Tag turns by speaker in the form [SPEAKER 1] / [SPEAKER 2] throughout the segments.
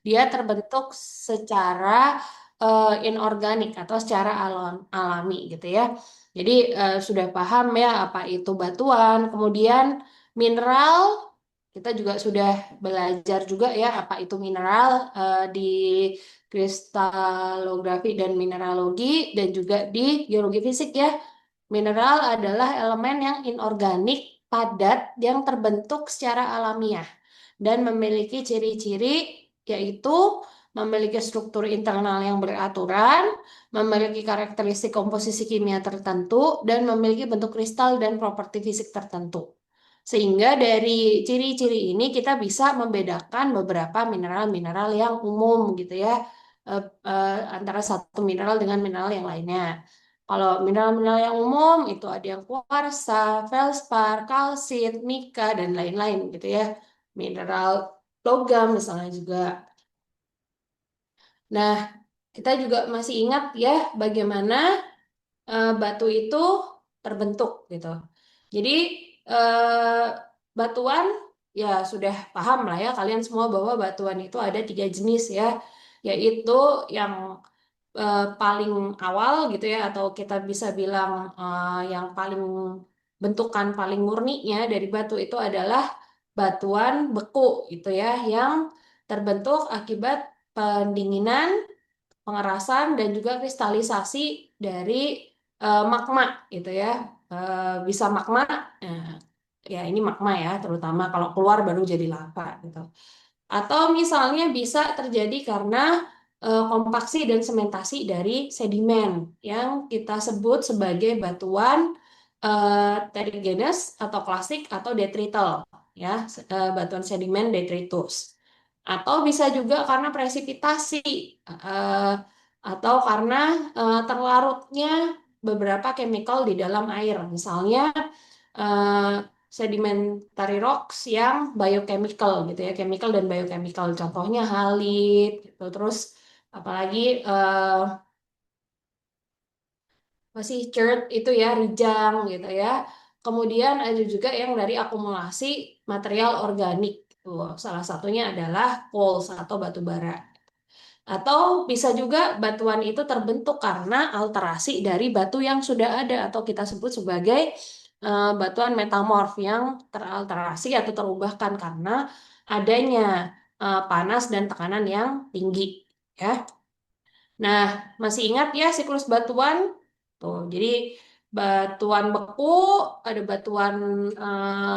[SPEAKER 1] dia terbentuk secara inorganik atau secara alami gitu ya. Jadi sudah paham ya apa itu batuan, kemudian mineral, kita juga sudah belajar juga ya apa itu mineral di kristalografi dan mineralogi dan juga di geologi fisik ya. Mineral adalah elemen yang inorganik, padat, yang terbentuk secara alamiah dan memiliki ciri-ciri yaitu memiliki struktur internal yang beraturan, memiliki karakteristik komposisi kimia tertentu, dan memiliki bentuk kristal dan properti fisik tertentu. Sehingga dari ciri-ciri ini kita bisa membedakan beberapa mineral-mineral yang umum gitu ya, antara satu mineral dengan mineral yang lainnya. Kalau mineral-mineral yang umum itu ada yang kuarsa, felspar, kalsit, mika, dan lain-lain gitu ya. Mineral logam misalnya juga. Nah, kita juga masih ingat ya bagaimana batu itu terbentuk gitu. Jadi eh, batuan ya sudah paham lah ya kalian semua bahwa batuan itu ada 3 jenis ya, yaitu yang paling awal gitu ya atau kita bisa bilang yang paling bentukan paling murninya dari batu itu adalah batuan beku gitu ya yang terbentuk akibat pendinginan, pengerasan dan juga kristalisasi dari magma gitu ya. Bisa magma, eh, ya ini magma ya terutama kalau keluar baru jadi lava gitu. Atau misalnya bisa terjadi karena kompaksi dan sementasi dari sedimen yang kita sebut sebagai batuan terrigenous atau klasik atau detrital ya, batuan sedimen detritus. Atau bisa juga karena presipitasi eh, atau karena terlarutnya beberapa chemical di dalam air. Misalnya eh, sedimentary rocks yang biochemical gitu ya, chemical dan biochemical. Contohnya halit gitu. Terus apalagi masih chert itu ya, rijang gitu ya. Kemudian ada juga yang dari akumulasi material organik. Tuh, salah satunya adalah coals atau batu bara. Atau bisa juga batuan itu terbentuk karena alterasi dari batu yang sudah ada atau kita sebut sebagai batuan metamorf yang teralterasi atau terubahkan karena adanya panas dan tekanan yang tinggi ya. Nah, masih ingat ya siklus batuan? Tuh, jadi batuan beku, ada batuan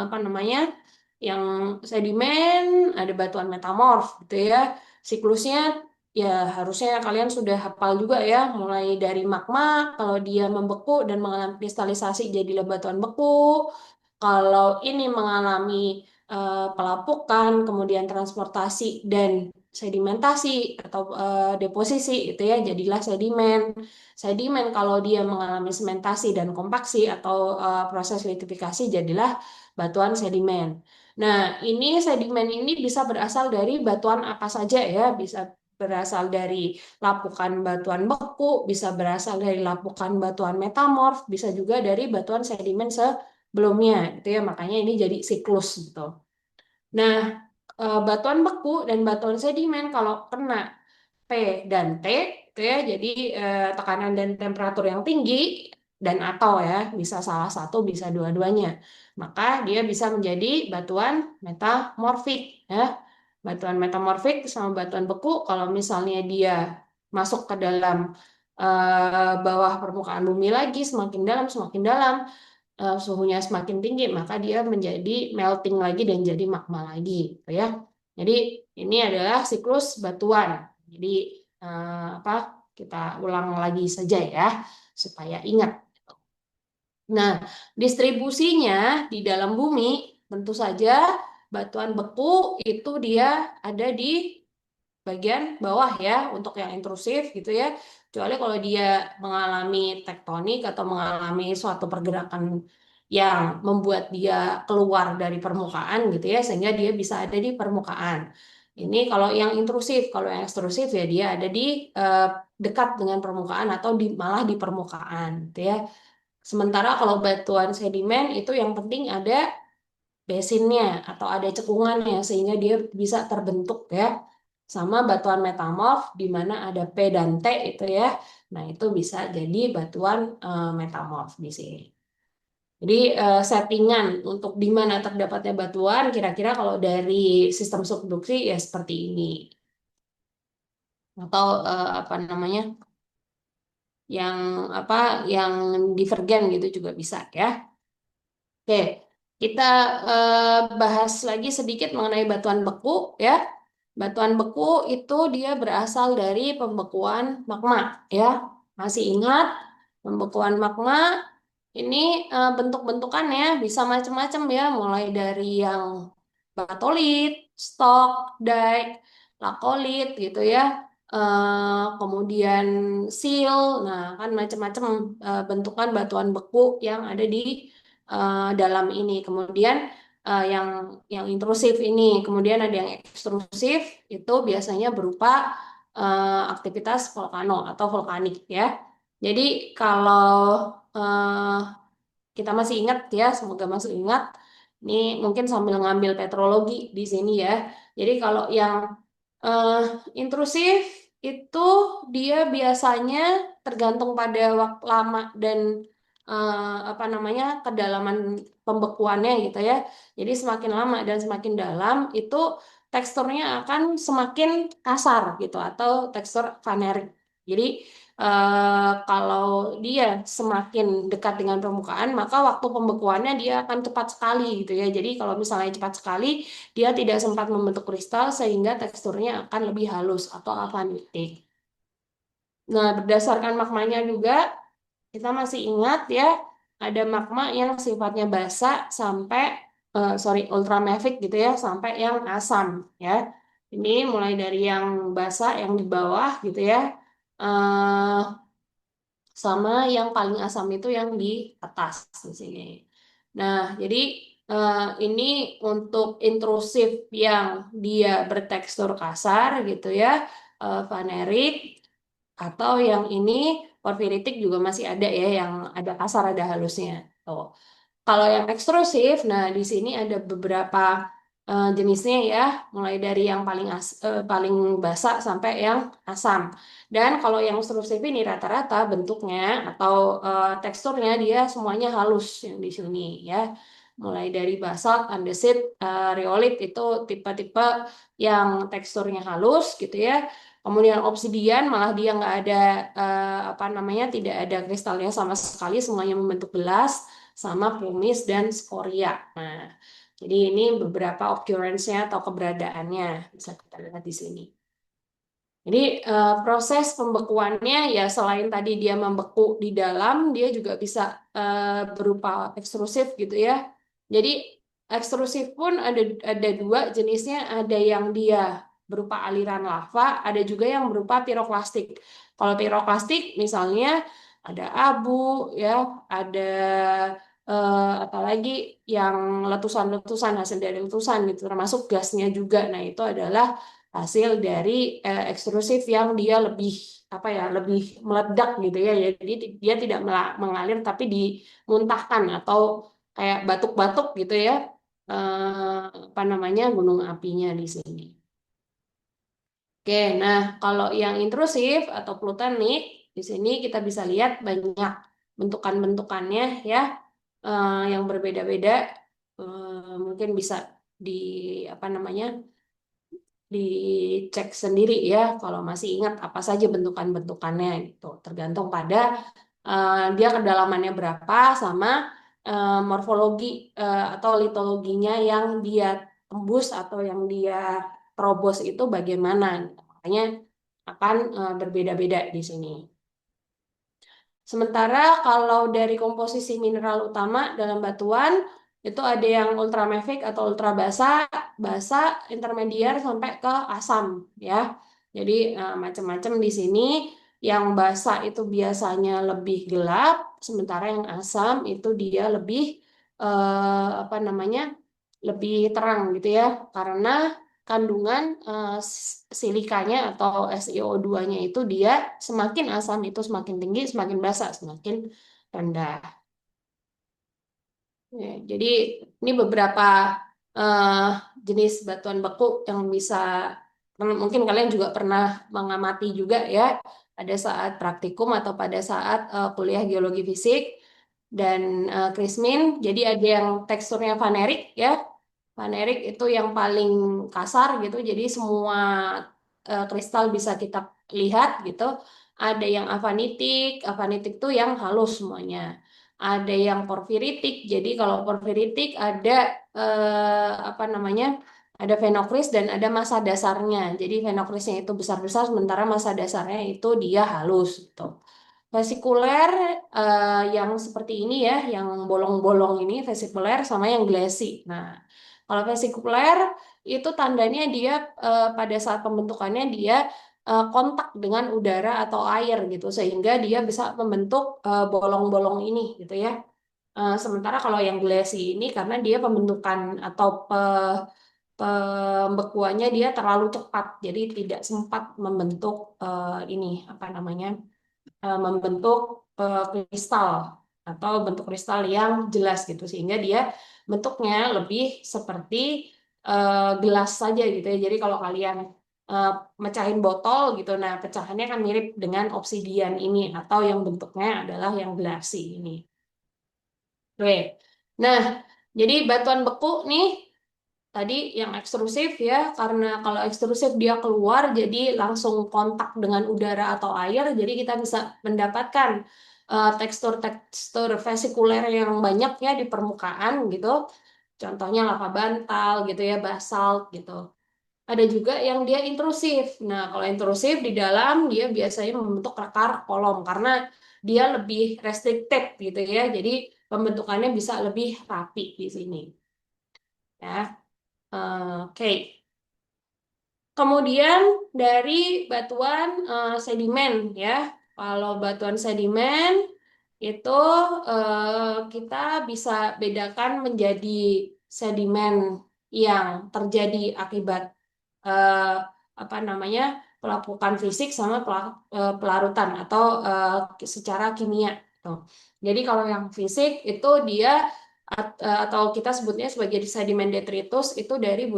[SPEAKER 1] apa namanya? Yang sedimen, ada batuan metamorf gitu ya. Siklusnya ya harusnya kalian sudah hafal juga ya, mulai dari magma kalau dia membeku dan mengalami kristalisasi jadilah batuan beku. Kalau ini mengalami pelapukan, kemudian transportasi dan sedimentasi atau deposisi itu ya jadilah sedimen. Sedimen kalau dia mengalami sementasi dan kompaksi atau proses litifikasi jadilah batuan sedimen. Nah, ini sedimen ini bisa berasal dari batuan apa saja ya, bisa berasal dari lapukan batuan beku, bisa berasal dari lapukan batuan metamorf, bisa juga dari batuan sedimen sebelumnya gitu ya. Makanya ini jadi siklus gitu. Nah, batuan beku dan batuan sedimen kalau kena P dan T itu ya, jadi tekanan dan temperatur yang tinggi dan atau ya, bisa salah satu, bisa dua-duanya. Maka dia bisa menjadi batuan metamorfik ya. Batuan metamorfik sama batuan beku kalau misalnya dia masuk ke dalam bawah permukaan bumi lagi semakin dalam suhunya semakin tinggi, maka dia menjadi melting lagi dan jadi magma lagi, gitu ya. Jadi ini adalah siklus batuan. Jadi apa? Kita ulang lagi saja ya, supaya ingat. Nah, distribusinya di dalam bumi tentu saja batuan beku itu dia ada di bagian bawah ya untuk yang intrusif gitu ya. Kecuali kalau dia mengalami tektonik atau mengalami suatu pergerakan yang membuat dia keluar dari permukaan gitu ya sehingga dia bisa ada di permukaan. Ini kalau yang intrusif, kalau yang ekstrusif ya dia ada di eh, dekat dengan permukaan atau malah di permukaan gitu ya. Sementara kalau batuan sedimen itu yang penting ada basinnya atau ada cekungannya sehingga dia bisa terbentuk ya. sama batuan metamorf di mana ada P dan T itu ya. Nah, itu bisa jadi batuan metamorf di sini. Jadi settingan untuk di mana terdapatnya batuan kira-kira kalau dari sistem subduksi ya seperti ini. Atau apa namanya? Yang apa yang divergen gitu juga bisa ya. Oke, kita bahas lagi sedikit mengenai batuan beku ya. Batuan beku itu dia berasal dari pembekuan magma ya. Masih ingat pembekuan magma ini bentuk-bentukannya bisa macam-macam ya, mulai dari yang batolit, stok, dike, lakolit gitu ya. Kemudian seal, nah kan macam-macam bentukan batuan beku yang ada di dalam ini. Kemudian yang intrusif ini, kemudian ada yang ekstrusif itu biasanya berupa aktivitas volcano atau vulkanik ya. Jadi kalau eh, kita masih ingat ya, semoga masih ingat. Ini mungkin sambil ngambil petrologi di sini ya. Jadi kalau yang eh, intrusif itu dia biasanya tergantung pada waktu lama dan apa namanya kedalaman pembekuannya gitu ya. Jadi semakin lama dan semakin dalam itu teksturnya akan semakin kasar gitu atau tekstur vanerik. Jadi kalau dia semakin dekat dengan permukaan, maka waktu pembekuannya dia akan cepat sekali gitu ya. Jadi kalau misalnya cepat sekali, dia tidak sempat membentuk kristal sehingga teksturnya akan lebih halus atau avanitik. Nah, berdasarkan magmanya juga, kita masih ingat ya, ada magma yang sifatnya basa sampai, sorry, ultramafic gitu ya, sampai yang asam ya. Ini mulai dari yang basa yang di bawah gitu ya. eh Sama yang paling asam itu yang di atas di sini. Nah, jadi ini untuk intrusif yang dia bertekstur kasar gitu ya, vanerik, atau yang ini porfiritik juga masih ada ya, yang ada kasar ada halusnya. Tuh. Kalau yang ekstrusif, nah di sini ada beberapa jenisnya ya, mulai dari yang paling basah sampai yang asam. Dan kalau yang ekstrusif ini rata-rata bentuknya atau teksturnya dia semuanya halus yang di sini ya. Mulai dari basalt, andesit, riolit itu tipe-tipe yang teksturnya halus gitu ya. Kemudian obsidian malah dia nggak ada apa namanya tidak ada kristalnya sama sekali, semuanya membentuk gelas sama pumice dan skoria. Nah, jadi ini beberapa occurrence-nya atau keberadaannya bisa kita lihat di sini. Jadi proses pembekuannya ya selain tadi dia membeku di dalam, dia juga bisa berupa ekstrusif gitu ya. Jadi ekstrusif pun ada dua jenisnya, ada yang dia berupa aliran lava, ada juga yang berupa piroklastik. Kalau piroklastik misalnya ada abu ya, ada apalagi yang letusan-letusan hasil dari letusan gitu, termasuk gasnya juga. Nah, itu adalah hasil dari ekstrusif yang dia lebih apa ya lebih meledak gitu ya, jadi dia tidak mengalir tapi dimuntahkan atau kayak batuk-batuk gitu ya, apa namanya gunung apinya di sini. Oke, nah kalau yang intrusif atau plutonik di sini kita bisa lihat banyak bentukan-bentukannya ya, yang berbeda-beda. Mungkin bisa di apa namanya dicek sendiri ya kalau masih ingat apa saja bentukan-bentukannya gitu. Tergantung pada dia kedalamannya berapa sama morfologi atau litologinya yang dia tembus atau yang dia terobos itu bagaimana. Makanya akan berbeda-beda di sini. Sementara kalau dari komposisi mineral utama dalam batuan itu ada yang ultramafic atau ultra basa, basa, intermediar sampai ke asam ya. Jadi macam-macam di sini. Yang basa itu biasanya lebih gelap, sementara yang asam itu dia lebih apa namanya? Lebih terang gitu ya. Karena kandungan silikanya atau SiO2-nya itu dia semakin asam itu semakin tinggi, semakin basa semakin rendah. Ya, jadi ini beberapa eh, jenis batuan beku yang bisa mungkin kalian juga pernah mengamati juga ya pada saat praktikum atau pada saat kuliah geologi fisik dan krismin. Jadi ada yang teksturnya vanerik ya. Vanerik itu yang paling kasar gitu. Jadi semua kristal bisa kita lihat gitu. Ada yang avanitik, avanitik tuh yang halus semuanya. Ada yang porfiritik. Jadi kalau porfiritik ada apa namanya? Ada fenokris dan ada massa dasarnya. Jadi fenokrisnya itu besar-besar, sementara massa dasarnya itu dia halus gitu. Vesikuler yang seperti ini ya, yang bolong-bolong ini vesikuler sama yang glassy. Nah, kalau vesikuler itu tandanya dia pada saat pembentukannya dia kontak dengan udara atau air gitu, sehingga dia bisa membentuk bolong-bolong ini gitu ya. Sementara kalau yang glassy ini karena dia pembentukan atau pembekuannya dia terlalu cepat, jadi tidak sempat membentuk ini apa namanya membentuk kristal atau bentuk kristal yang jelas gitu sehingga dia bentuknya lebih seperti gelas saja gitu ya. Jadi kalau kalian eh, mecahin botol gitu, nah pecahannya kan mirip dengan obsidian ini atau yang bentuknya adalah yang glassy ini. Oke. Nah, jadi batuan beku nih tadi yang ekstrusif ya, karena kalau ekstrusif dia keluar jadi langsung kontak dengan udara atau air, jadi kita bisa mendapatkan tekstur-tekstur vesikuler yang banyak ya di permukaan gitu. Contohnya lava bantal gitu ya, basalt gitu. Ada juga yang dia intrusif. Nah, kalau intrusif di dalam dia biasanya membentuk akar kolom karena dia lebih restricted gitu ya. Jadi pembentukannya bisa lebih rapi di sini. Ya. Oke. Kemudian dari batuan sedimen ya. Kalau batuan sedimen itu kita bisa bedakan menjadi sedimen yang terjadi akibat eh, apa namanya pelapukan fisik sama pelarutan atau secara kimia. Tuh. Jadi kalau yang fisik itu dia atau kita sebutnya sebagai sedimen detritus itu dari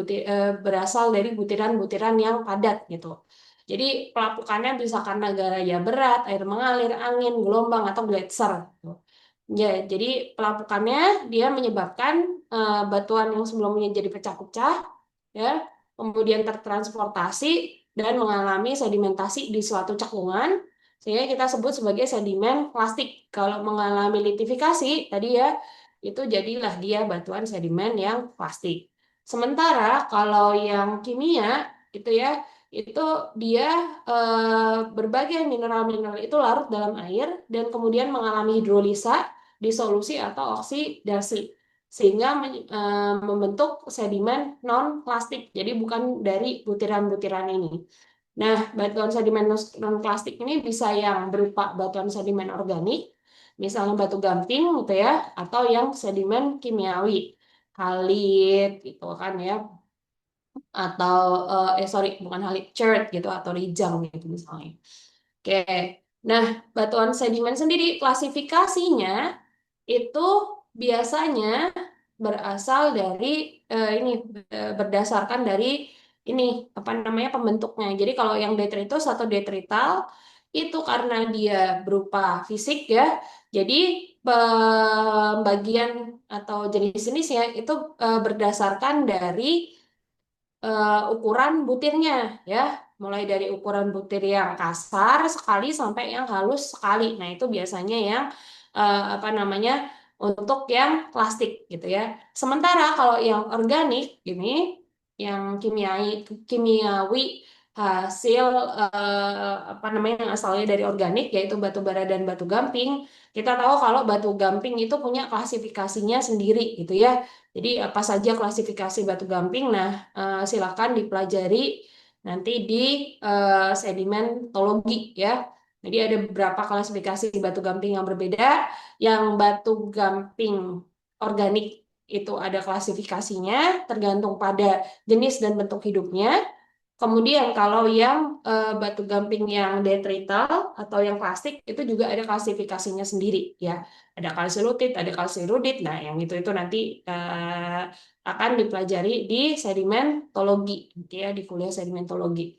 [SPEAKER 1] berasal dari butiran-butiran yang padat gitu. Jadi pelapukannya bisa karena gaya berat, air mengalir, angin, gelombang atau gletser. Gitu. Ya, jadi pelapukannya dia menyebabkan batuan yang sebelumnya jadi pecah-pecah ya, kemudian tertransportasi dan mengalami sedimentasi di suatu cekungan sehingga kita sebut sebagai sedimen plastik. Kalau mengalami litifikasi tadi ya itu jadilah dia batuan sedimen yang plastik. Sementara kalau yang kimia itu ya itu dia berbagai mineral-mineral itu larut dalam air dan kemudian mengalami hidrolisa, disolusi atau oksidasi sehingga membentuk sedimen non-plastik. Jadi bukan dari butiran-butiran ini. Nah, batuan sedimen non-plastik ini bisa yang berupa batuan sedimen organik, misalnya batu gamping gitu ya, atau yang sedimen kimiawi, halit gitu kan ya, atau sorry bukan halit, chert gitu atau rijang gitu misalnya. Oke, nah batuan sedimen sendiri klasifikasinya itu biasanya berasal dari ini berdasarkan dari ini apa namanya pembentuknya. Jadi kalau yang detritus atau detrital itu karena dia berupa fisik ya. Jadi pembagian atau jenis-jenisnya itu berdasarkan dari ukuran butirnya ya, mulai dari ukuran butir yang kasar sekali sampai yang halus sekali. Nah, itu biasanya yang apa namanya untuk yang plastik gitu ya. Sementara kalau yang organik ini yang kimiawi hasil apa namanya yang asalnya dari organik yaitu batu bara dan batu gamping. Kita tahu kalau batu gamping itu punya klasifikasinya sendiri gitu ya. Jadi apa saja klasifikasi batu gamping? Nah, silakan dipelajari nanti di sedimentologi ya. Jadi ada beberapa klasifikasi batu gamping yang berbeda. Yang batu gamping organik itu ada klasifikasinya tergantung pada jenis dan bentuk hidupnya. Kemudian kalau yang batu gamping yang detrital atau yang plastik itu juga ada klasifikasinya sendiri ya. Ada kalsilutit, ada kalsirudit. Nah, yang itu nanti akan dipelajari di sedimentologi, gitu ya, di kuliah sedimentologi.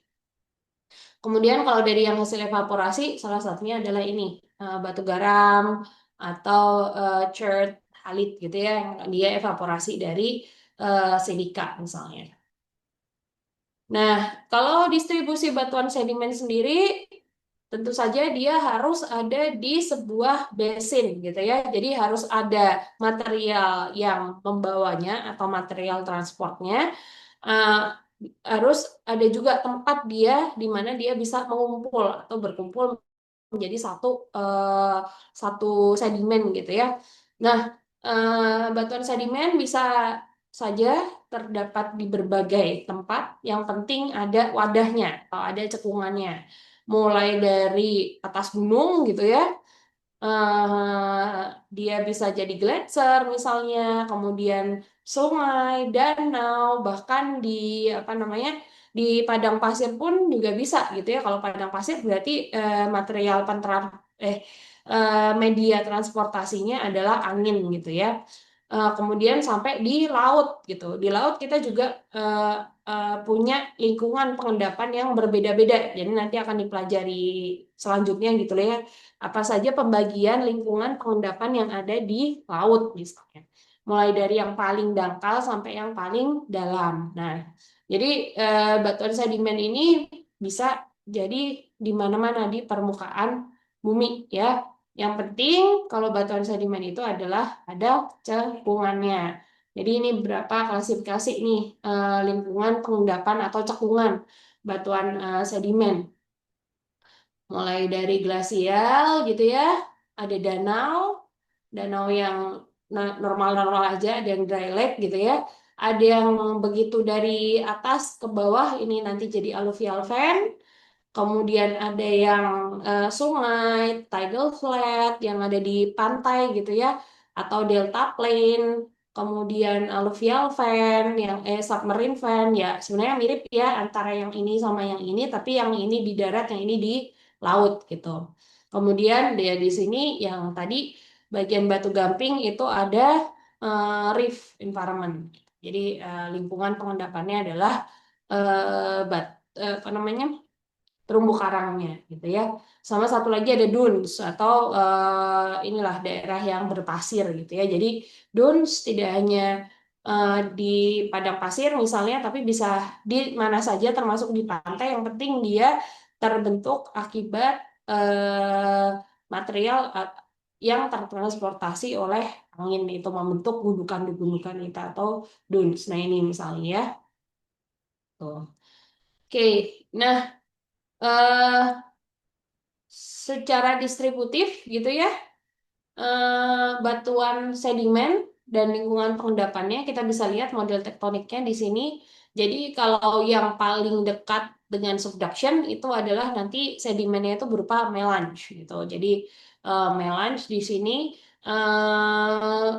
[SPEAKER 1] Kemudian kalau dari yang hasil evaporasi, salah satunya adalah ini, batu garam atau chert, halit gitu ya, yang dia evaporasi dari silika misalnya. Nah, kalau distribusi batuan sedimen sendiri, tentu saja dia harus ada di sebuah basin gitu ya. Jadi harus ada material yang membawanya atau material transportnya. Eh, Harus ada juga tempat dia di mana dia bisa mengumpul atau berkumpul menjadi satu sedimen gitu ya. Nah, batuan sedimen bisa saja terdapat di berbagai tempat. Yang penting ada wadahnya atau ada cekungannya. Mulai dari atas gunung gitu ya, dia bisa jadi gletser misalnya, kemudian sungai, danau, bahkan di apa namanya di padang pasir pun juga bisa gitu ya. Kalau padang pasir berarti material media transportasinya adalah angin gitu ya. Kemudian sampai di laut gitu. Di laut kita juga punya lingkungan pengendapan yang berbeda-beda. Jadi nanti akan dipelajari selanjutnya gitu ya, apa saja pembagian lingkungan pengendapan yang ada di laut misalnya. Mulai dari yang paling dangkal sampai yang paling dalam. Nah, jadi batuan sedimen ini bisa jadi di mana-mana di permukaan bumi ya. Yang penting kalau batuan sedimen itu adalah ada cekungannya. Jadi ini berapa klasifikasi nih lingkungan pengendapan atau cekungan batuan sedimen. Mulai dari glasial gitu ya, ada danau yang normal-normal aja, ada yang dry lake gitu ya, ada yang begitu dari atas ke bawah ini nanti jadi alluvial fan, kemudian ada yang sungai, tidal flat yang ada di pantai gitu ya, atau delta plain, kemudian alluvial fan, yang submarine fan ya sebenarnya mirip ya antara yang ini sama yang ini, tapi yang ini di darat, yang ini di laut gitu. Kemudian dia di sini yang tadi bagian batu gamping itu ada reef environment. Jadi lingkungan pengendapannya adalah apa namanya? Terumbu karangnya gitu ya. Sama satu lagi ada dunes atau inilah daerah yang berpasir gitu ya. Jadi dunes tidak hanya di padang pasir misalnya, tapi bisa di mana saja termasuk di pantai. Yang penting dia terbentuk akibat material yang tertransportasi oleh angin itu membentuk gundukan-gundukan itu atau dunes. Nah ini misalnya ya. Tuh. Oke, nah eh secara distributif gitu ya, batuan sedimen dan lingkungan pengendapannya kita bisa lihat model tektoniknya di sini. Jadi kalau yang paling dekat dengan subduction itu adalah nanti sedimennya itu berupa melange gitu. Jadi melange di sini eh,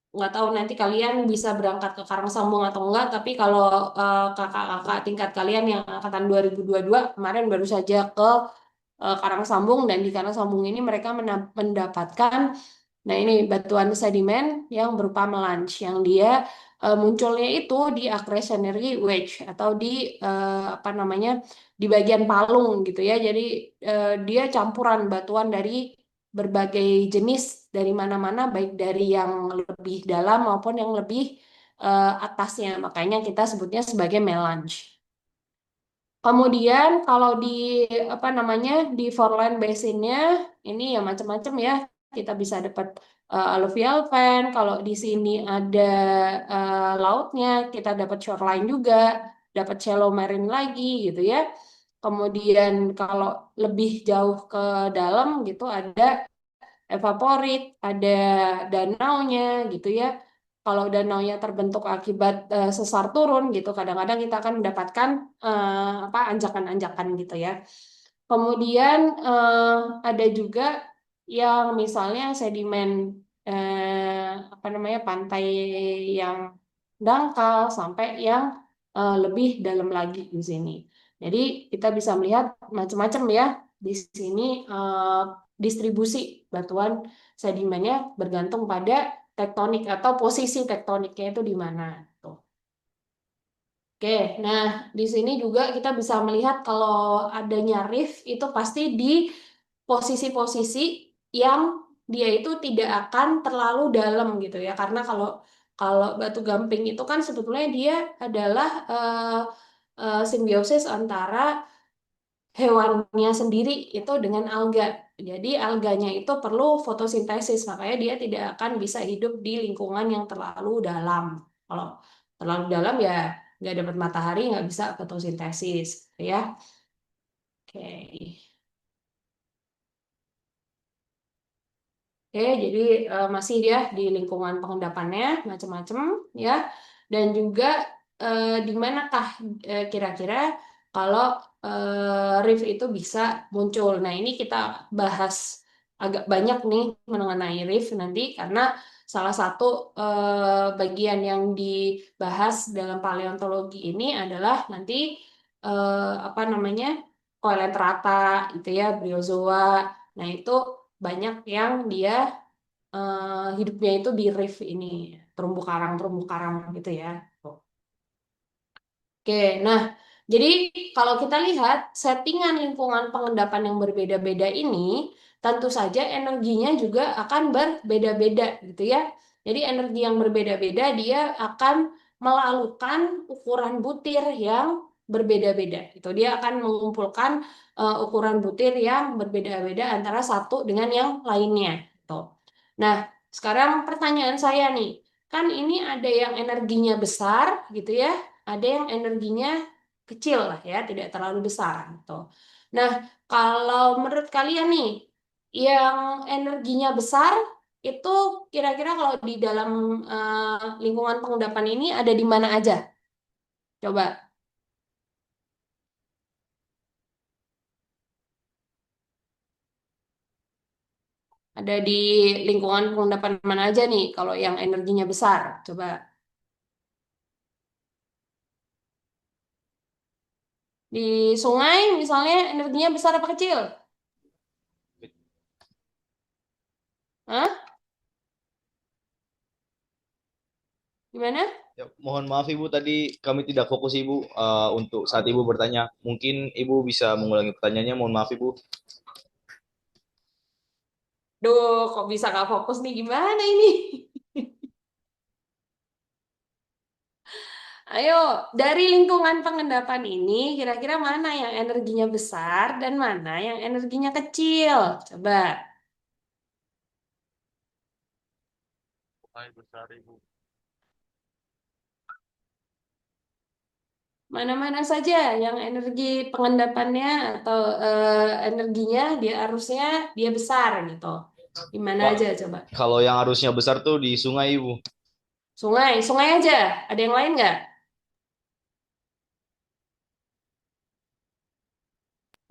[SPEAKER 1] nggak tahu nanti kalian bisa berangkat ke Karangsambung atau enggak, tapi kalau kakak-kakak tingkat kalian yang angkatan 2022 kemarin baru saja ke Karangsambung, dan di Karangsambung ini mereka mendapatkan, nah ini batuan sedimen yang berupa melange yang dia munculnya itu di accretionary wedge atau di apa namanya di bagian palung gitu ya. Jadi dia campuran batuan dari berbagai jenis dari mana-mana, baik dari yang lebih dalam maupun yang lebih atasnya. Makanya kita sebutnya sebagai melange. Kemudian kalau di apa namanya di foreland basinnya ini ya macam-macam ya. Kita bisa dapat alluvial fan. Kalau di sini ada lautnya, kita dapat shoreline juga, dapat shallow marine lagi gitu ya. Kemudian kalau lebih jauh ke dalam gitu ada evaporit, ada danaunya gitu ya. Kalau danaunya terbentuk akibat sesar turun gitu, kadang-kadang kita akan mendapatkan apa anjakan-anjakan gitu ya. Kemudian ada juga yang misalnya sedimen apa namanya pantai yang dangkal sampai yang lebih dalam lagi di sini. Jadi kita bisa melihat macam-macam ya di sini distribusi batuan sedimennya bergantung pada tektonik atau posisi tektoniknya itu di mana. Tuh. Oke, nah di sini juga kita bisa melihat kalau adanya rift itu pasti di posisi-posisi yang dia itu tidak akan terlalu dalam gitu ya, karena kalau kalau batu gamping itu kan sebetulnya dia adalah simbiosis antara hewannya sendiri itu dengan alga. Jadi alganya itu perlu fotosintesis, makanya dia tidak akan bisa hidup di lingkungan yang terlalu dalam. Kalau terlalu dalam ya nggak dapat matahari, nggak bisa fotosintesis, ya. Oke. Oke, jadi masih dia di lingkungan pengendapannya macam-macam ya. Dan juga di manakah kira-kira kalau reef itu bisa muncul. Nah, ini kita bahas agak banyak nih mengenai reef nanti karena salah satu bagian yang dibahas dalam paleontologi ini adalah nanti apa namanya? Coelenterata gitu ya, briozoa. Nah, itu banyak yang dia hidupnya itu di reef ini, terumbu karang gitu ya. Oke, nah jadi kalau kita lihat settingan lingkungan pengendapan yang berbeda-beda ini, tentu saja energinya juga akan berbeda-beda gitu ya. Jadi energi yang berbeda-beda dia akan melakukan ukuran butir yang berbeda-beda. Itu dia akan mengumpulkan ukuran butir yang berbeda-beda antara satu dengan yang lainnya. Gitu. Nah, sekarang pertanyaan saya nih, kan ini ada yang energinya besar gitu ya, ada yang energinya kecil lah ya, tidak terlalu besar gitu. Nah, kalau menurut kalian nih, yang energinya besar itu kira-kira kalau di dalam lingkungan pengendapan ini ada di mana aja? Coba, ada di lingkungan pengendapan mana aja nih kalau yang energinya besar? Coba, di sungai misalnya energinya besar apa kecil? Hah? Gimana?
[SPEAKER 2] Ya, mohon maaf Ibu, tadi kami tidak fokus Ibu untuk saat Ibu bertanya. Mungkin Ibu bisa mengulangi pertanyaannya. Mohon maaf Ibu.
[SPEAKER 1] Duh, kok bisa gak fokus nih? Gimana ini? Ayo, dari lingkungan pengendapan ini, kira-kira mana yang energinya besar dan mana yang energinya kecil? Coba,
[SPEAKER 2] Hai besar Ibu.
[SPEAKER 1] mana-mana saja yang energi pengendapannya atau energinya, dia arusnya, dia besar gitu. Gimana
[SPEAKER 2] Pak,
[SPEAKER 1] aja coba?
[SPEAKER 2] kalau yang arusnya besar tuh di sungai Ibu.
[SPEAKER 1] Sungai, sungai aja. Ada yang lain nggak?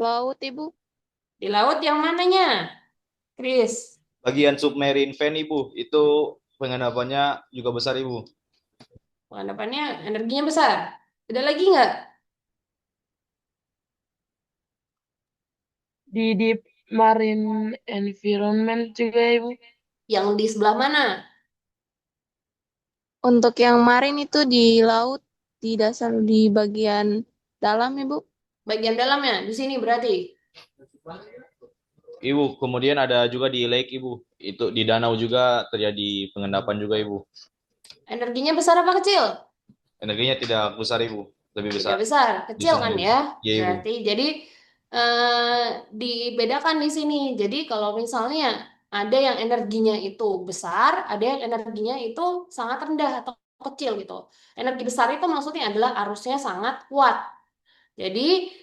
[SPEAKER 3] Laut, Ibu.
[SPEAKER 1] Di laut yang mananya, Chris?
[SPEAKER 2] Bagian submarine fan Ibu, itu penggendapannya juga besar Ibu.
[SPEAKER 1] Pengendapannya energinya besar. Ada lagi nggak?
[SPEAKER 4] Di deep marine environment juga Ibu.
[SPEAKER 1] Yang di sebelah mana?
[SPEAKER 3] Untuk yang marin itu di laut, di dasar, di bagian dalam, Ibu.
[SPEAKER 1] Bagian dalamnya, di sini berarti.
[SPEAKER 2] Ibu, kemudian ada juga di lake Ibu. Itu di danau juga terjadi pengendapan juga Ibu.
[SPEAKER 1] Energinya besar apa kecil?
[SPEAKER 2] Energinya tidak besar Ibu, lebih
[SPEAKER 1] Tidak
[SPEAKER 2] besar
[SPEAKER 1] besar,
[SPEAKER 2] di
[SPEAKER 1] kecil
[SPEAKER 2] sungai
[SPEAKER 1] kan
[SPEAKER 2] Ibu.
[SPEAKER 1] ya.
[SPEAKER 2] Iya Ibu.
[SPEAKER 1] Berarti jadi eh, dibedakan di sini. Jadi kalau misalnya ada yang energinya itu besar, ada yang energinya itu sangat rendah atau kecil gitu. Energi besar itu maksudnya adalah arusnya sangat kuat. Jadi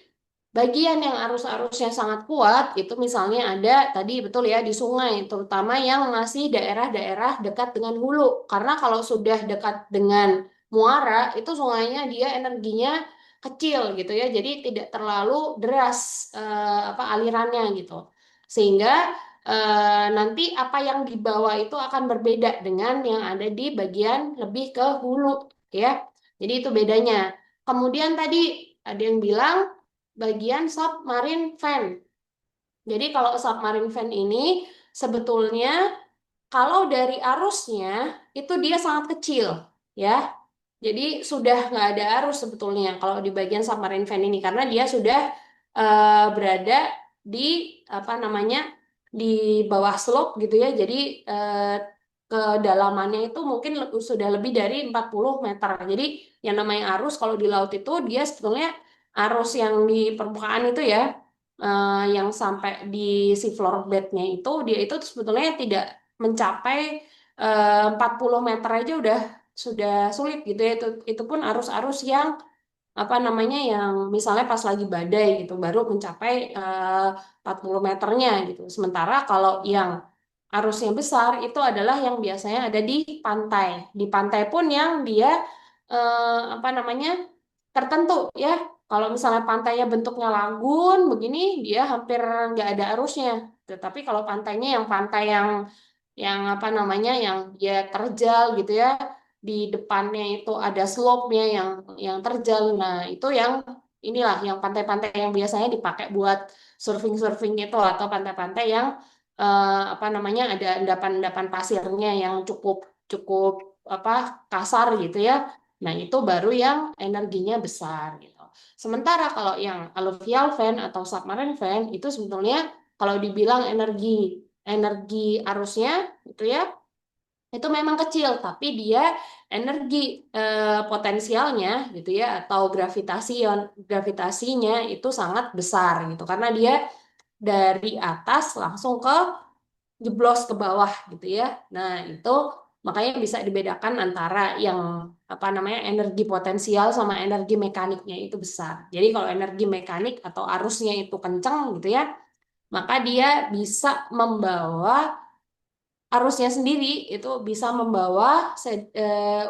[SPEAKER 1] bagian yang arus-arusnya sangat kuat itu misalnya ada tadi betul ya di sungai, terutama yang masih daerah-daerah dekat dengan hulu. Karena kalau sudah dekat dengan muara itu sungainya dia energinya kecil gitu ya. Jadi tidak terlalu deras apa alirannya gitu. Sehingga nanti apa yang di bawah itu akan berbeda dengan yang ada di bagian lebih ke hulu ya. Jadi itu bedanya. Kemudian tadi ada yang bilang bagian submarine fan. Jadi kalau submarine fan ini sebetulnya Kalau dari arusnya itu dia sangat kecil, ya. Jadi sudah nggak ada arus sebetulnya kalau di bagian submarine fan ini karena dia sudah berada di apa namanya di bawah slope gitu ya. Jadi kedalamannya itu mungkin sudah lebih dari 40 meter. Jadi yang namanya arus kalau di laut itu dia sebetulnya arus yang di permukaan itu ya, yang sampai di si floor bednya itu dia itu sebetulnya tidak mencapai 40 meter aja udah sudah sulit gitu ya. Itu pun arus-arus yang apa namanya yang misalnya pas lagi badai gitu baru mencapai 40 meternya gitu. Sementara kalau yang arusnya besar itu adalah yang biasanya ada di pantai. Di pantai pun yang dia apa namanya tertentu ya. Kalau misalnya pantainya bentuknya lagun begini, dia hampir nggak ada arusnya. Tetapi kalau pantainya yang pantai yang apa namanya yang dia terjal gitu ya, di depannya itu ada slope-nya yang terjal. Nah, itu yang inilah yang pantai-pantai yang biasanya dipakai buat surfing-surfing gitu atau pantai-pantai yang apa namanya ada endapan-endapan pasirnya yang cukup cukup apa kasar gitu ya. Nah, itu baru yang energinya besar gitu. Sementara kalau yang alluvial fan atau submarine fan itu sebetulnya kalau dibilang energi energi arusnya itu ya itu memang kecil tapi dia energi potensialnya gitu ya atau gravitasinya itu sangat besar gitu karena dia dari atas langsung ke jeblos ke bawah gitu ya. Nah, itu makanya bisa dibedakan antara yang apa namanya energi potensial sama energi mekaniknya itu besar. Jadi kalau energi mekanik atau arusnya itu kencang gitu ya, maka dia bisa membawa arusnya sendiri itu bisa membawa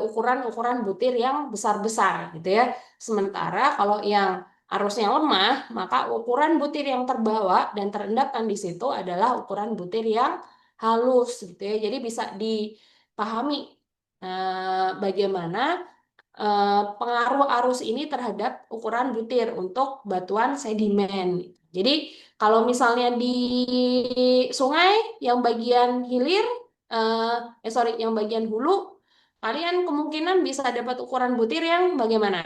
[SPEAKER 1] ukuran-ukuran butir yang besar-besar gitu ya. Sementara kalau yang arusnya lemah, maka ukuran butir yang terbawa dan terendapkan di situ adalah ukuran butir yang halus gitu ya. Jadi bisa dipahami bagaimana pengaruh arus ini terhadap ukuran butir untuk batuan sedimen. Jadi kalau misalnya di sungai yang bagian hilir, sorry, yang bagian hulu, kalian kemungkinan bisa dapat ukuran butir yang bagaimana?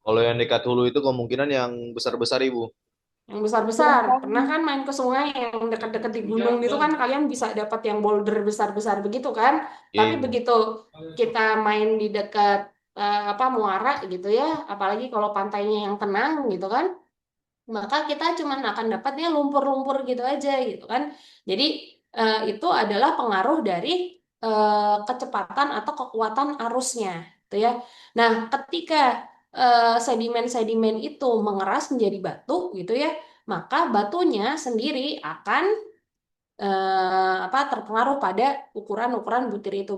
[SPEAKER 2] Kalau yang dekat hulu itu kemungkinan yang besar-besar Ibu.
[SPEAKER 1] Yang besar-besar. Pernah kan main ke sungai yang dekat-dekat di gunung gitu kan kalian bisa dapat yang boulder besar-besar begitu kan?
[SPEAKER 2] Iya
[SPEAKER 1] Tapi
[SPEAKER 2] Ibu.
[SPEAKER 1] begitu kita main di dekat apa muara gitu ya, apalagi kalau pantainya yang tenang gitu kan, maka kita cuma akan dapatnya lumpur-lumpur gitu aja gitu kan. Jadi itu adalah pengaruh dari kecepatan atau kekuatan arusnya, gitu ya. Nah, ketika sedimen-sedimen itu mengeras menjadi batu, gitu ya, maka batunya sendiri akan apa terpengaruh pada ukuran-ukuran butir itu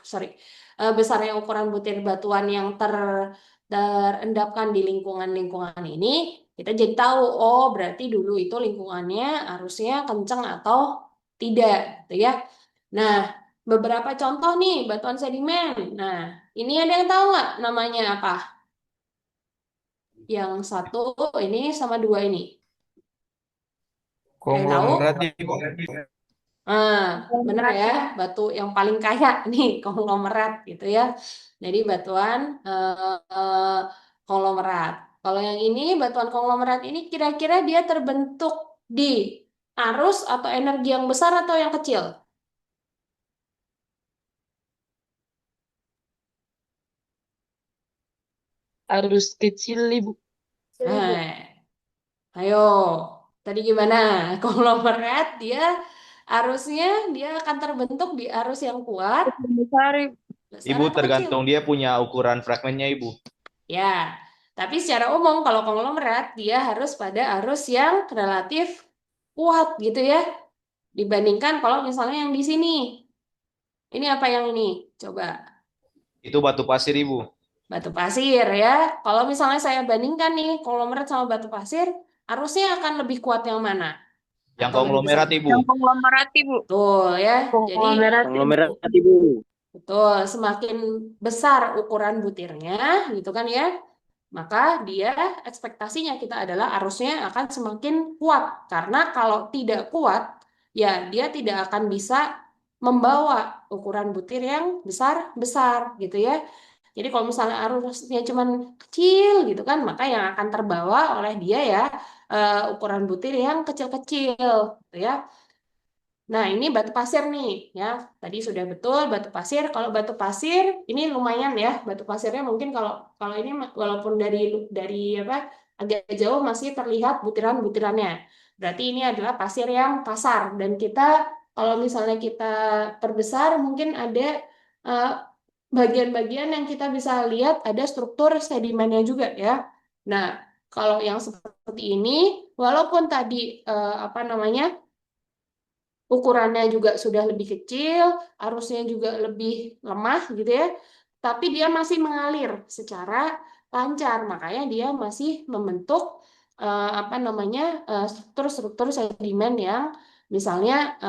[SPEAKER 1] sorry besarnya ukuran butir batuan yang terendapkan di lingkungan-lingkungan ini kita jadi tahu oh berarti dulu itu lingkungannya harusnya kenceng atau tidak gitu ya. Nah, beberapa contoh nih batuan sedimen. Nah, ini ada yang tahu nggak namanya apa? Yang satu ini sama dua ini. Ada yang tahu?
[SPEAKER 5] Konglomerat Ibu.
[SPEAKER 1] Ah, bener ya, batu yang paling kaya nih konglomerat gitu ya. Jadi batuan konglomerat. Kalau yang ini batuan konglomerat ini kira-kira dia terbentuk di arus atau energi yang besar atau yang kecil?
[SPEAKER 4] Arus kecil, Ibu.
[SPEAKER 1] Nah, ayo, tadi gimana? Konglomerat dia arusnya dia akan terbentuk di arus yang kuat,
[SPEAKER 3] Besar, Ibu.
[SPEAKER 1] besar
[SPEAKER 2] Ibu
[SPEAKER 1] atau kecil?
[SPEAKER 2] tergantung dia punya ukuran fragmennya Ibu.
[SPEAKER 1] Ya, tapi secara umum kalau konglomerat dia harus pada arus yang relatif kuat gitu ya. Dibandingkan kalau misalnya yang di sini. Ini apa yang ini? Coba
[SPEAKER 2] Itu batu pasir Ibu.
[SPEAKER 1] batu pasir ya. Kalau misalnya saya bandingkan nih konglomerat sama batu pasir, arusnya akan lebih kuat yang mana?
[SPEAKER 2] Yang
[SPEAKER 1] Atau lebih besar?
[SPEAKER 2] konglomerat Ibu.
[SPEAKER 3] Yang konglomerat, Ibu.
[SPEAKER 1] Betul ya. Jadi
[SPEAKER 4] Konglomerat.
[SPEAKER 6] Konglomerat Ibu.
[SPEAKER 1] betul semakin besar ukuran butirnya gitu kan ya. Maka dia ekspektasinya kita adalah arusnya akan semakin kuat. Karena kalau tidak kuat, ya dia tidak akan bisa membawa ukuran butir yang besar-besar gitu ya. Jadi kalau misalnya arusnya cuman kecil gitu kan, maka yang akan terbawa oleh dia ya ukuran butir yang kecil-kecil gitu ya. Nah, ini batu pasir nih, ya. Tadi sudah betul batu pasir. Kalau batu pasir ini lumayan ya. Batu pasirnya mungkin kalau kalau ini walaupun dari apa agak jauh masih terlihat butiran-butirannya. Berarti ini adalah pasir yang kasar dan kita kalau misalnya kita perbesar mungkin ada eh, bagian-bagian yang kita bisa lihat ada struktur sedimennya juga ya. Nah, kalau yang seperti ini walaupun tadi apa namanya ukurannya juga sudah lebih kecil, arusnya juga lebih lemah gitu ya, tapi dia masih mengalir secara lancar, makanya dia masih membentuk apa namanya struktur-struktur sedimen yang misalnya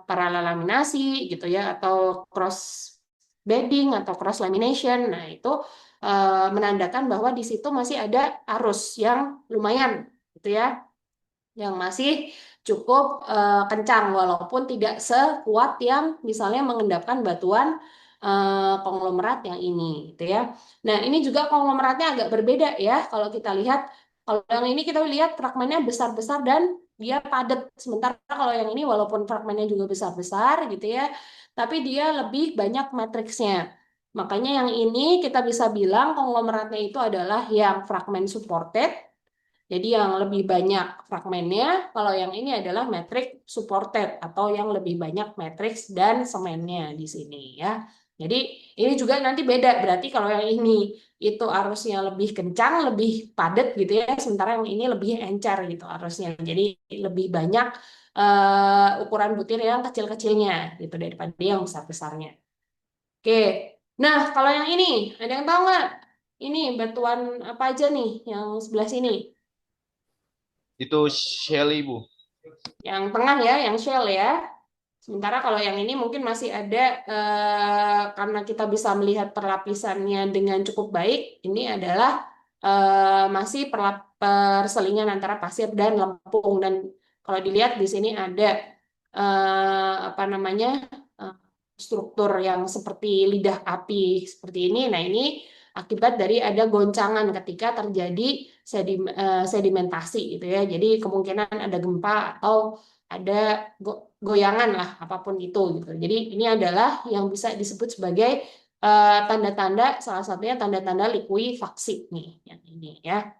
[SPEAKER 1] paralelaminasi gitu ya, atau cross bedding atau cross lamination. Nah itu menandakan bahwa di situ masih ada arus yang lumayan gitu ya yang masih cukup kencang walaupun tidak sekuat yang misalnya mengendapkan batuan konglomerat yang ini gitu ya. Nah, ini juga konglomeratnya agak berbeda ya kalau kita lihat. Kalau yang ini kita lihat fragmennya besar-besar dan dia padat. Sementara kalau yang ini walaupun fragmennya juga besar-besar gitu ya, tapi dia lebih banyak matriksnya. Makanya yang ini kita bisa bilang konglomeratnya itu adalah yang fragmen supported jadi yang lebih banyak fragmennya, kalau yang ini adalah matrix supported atau yang lebih banyak matrix dan semennya di sini ya. Jadi ini juga nanti beda, berarti kalau yang ini itu arusnya lebih kencang, lebih padat gitu ya, sementara yang ini lebih encer gitu arusnya. Jadi lebih banyak ukuran butir yang kecil-kecilnya gitu daripada yang besar-besarnya. Oke, nah kalau yang ini ada yang tahu nggak? Ini batuan apa aja nih yang sebelah sini?
[SPEAKER 2] Itu Shelly, Bu.
[SPEAKER 1] Yang tengah ya, yang shell ya. Sementara kalau yang ini mungkin masih ada karena kita bisa melihat perlapisannya dengan cukup baik. Ini adalah masih perselingan antara pasir dan lempung dan kalau dilihat di sini ada apa namanya eh, struktur yang seperti lidah api seperti ini. Nah ini akibat dari ada goncangan ketika terjadi sedimentasi gitu ya. Jadi kemungkinan ada gempa atau ada goyangan lah apapun itu gitu. Jadi ini adalah yang bisa disebut sebagai tanda-tanda salah satunya tanda-tanda likuifaksi nih yang ini ya.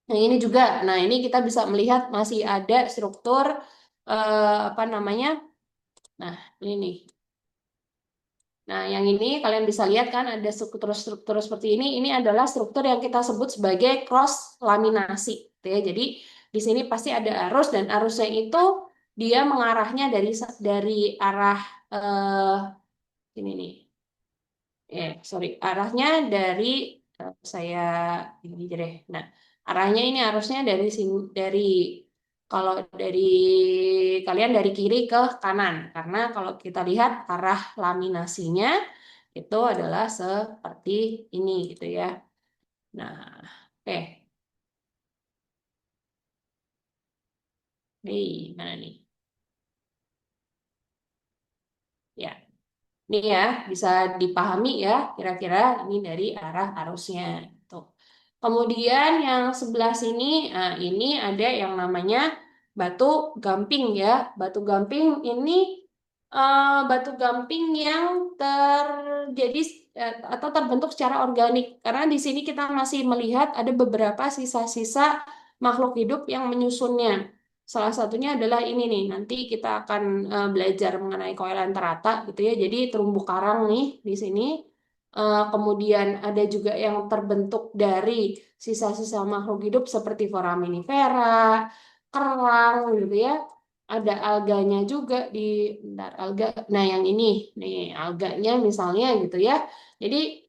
[SPEAKER 1] Nah ini juga, nah ini kita bisa melihat masih ada struktur apa namanya? Nah ini nih. Nah, yang ini kalian bisa lihat kan ada struktur-struktur seperti ini. Ini adalah struktur yang kita sebut sebagai cross laminasi. Gitu ya. Jadi di sini pasti ada arus dan arusnya itu dia mengarahnya dari arah ini nih. Sorry, arahnya dari saya ini aja deh. Nah, arahnya ini arusnya dari sini dari kalau dari kalian dari kiri ke kanan karena kalau kita lihat arah laminasinya itu adalah seperti ini gitu ya. Nah, oke. Mana nih? Ya. Ini ya, bisa dipahami ya, kira-kira ini dari arah arusnya. Tuh. Kemudian yang sebelah sini, ini ada yang namanya batu gamping ya. Batu gamping ini batu gamping yang terjadi atau terbentuk secara organik. Karena di sini kita masih melihat ada beberapa sisa-sisa makhluk hidup yang menyusunnya. Salah satunya adalah ini nih, nanti kita akan belajar mengenai koilan terata gitu ya. Jadi terumbu karang nih di sini. Kemudian ada juga yang terbentuk dari sisa-sisa makhluk hidup seperti foraminifera, kerang gitu ya. Ada alganya juga di bentar, alga. Nah, yang ini nih alganya misalnya gitu ya. Jadi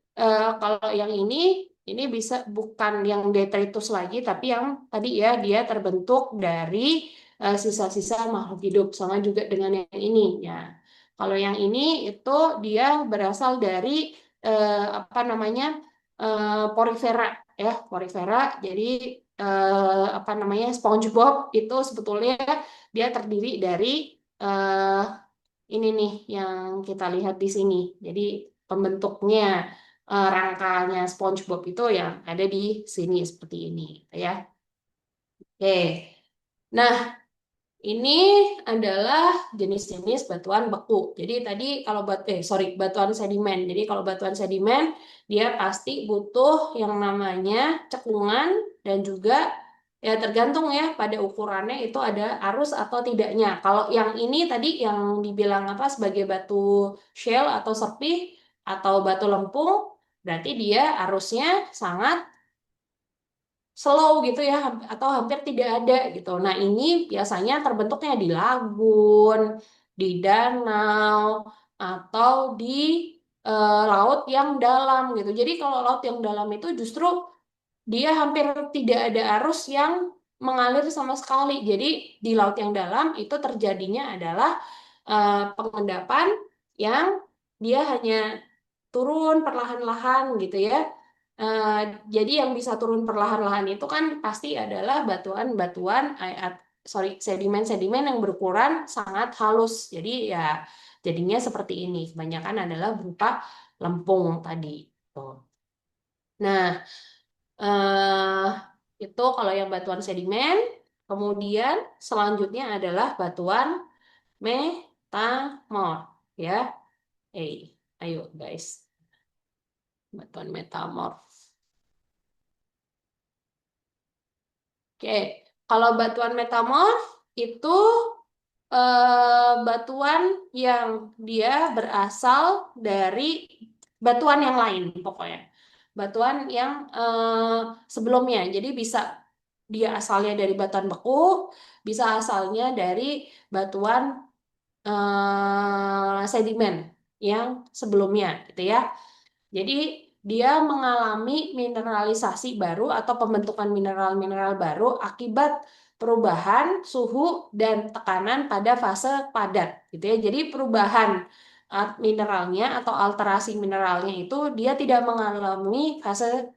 [SPEAKER 1] kalau yang ini bisa bukan yang detritus lagi, tapi yang tadi ya dia terbentuk dari sisa-sisa makhluk hidup, sama juga dengan yang ini ya. Kalau yang ini itu dia berasal dari apa namanya porifera ya porifera. Jadi apa namanya SpongeBob itu sebetulnya dia terdiri dari eh, ini nih yang kita lihat di sini. Jadi pembentuknya rangkanya SpongeBob itu yang ada di sini seperti ini, ya. Oke. Nah, ini adalah jenis-jenis batuan beku. Jadi tadi kalau batuan sedimen. Jadi kalau batuan sedimen dia pasti butuh yang namanya cekungan dan juga ya tergantung ya pada ukurannya itu ada arus atau tidaknya. Kalau yang ini tadi yang dibilang apa sebagai batu shell atau serpih atau batu lempung berarti dia arusnya sangat slow gitu ya atau hampir tidak ada gitu. Nah, ini biasanya terbentuknya di lagun, di danau atau di laut yang dalam gitu. Jadi kalau laut yang dalam itu justru dia hampir tidak ada arus yang mengalir sama sekali. Jadi di laut yang dalam itu terjadinya adalah pengendapan yang dia hanya turun perlahan-lahan gitu ya. Eh, jadi yang bisa turun perlahan-lahan itu kan pasti adalah batuan-batuan, sedimen-sedimen yang berukuran sangat halus. Jadi ya jadinya seperti ini. Kebanyakan adalah berupa lempung tadi. Tuh. Nah, eh, itu kalau yang batuan sedimen. Kemudian selanjutnya adalah batuan metamorf. Ya, ayo guys, batuan metamorf. Oke, kalau batuan metamorf itu batuan yang dia berasal dari batuan yang lain pokoknya. Batuan yang sebelumnya. Jadi bisa dia asalnya dari batuan beku, bisa asalnya dari batuan sedimen yang sebelumnya gitu ya. Jadi dia mengalami mineralisasi baru atau pembentukan mineral-mineral baru akibat perubahan suhu dan tekanan pada fase padat gitu ya. Jadi perubahan mineralnya atau alterasi mineralnya itu dia tidak mengalami fase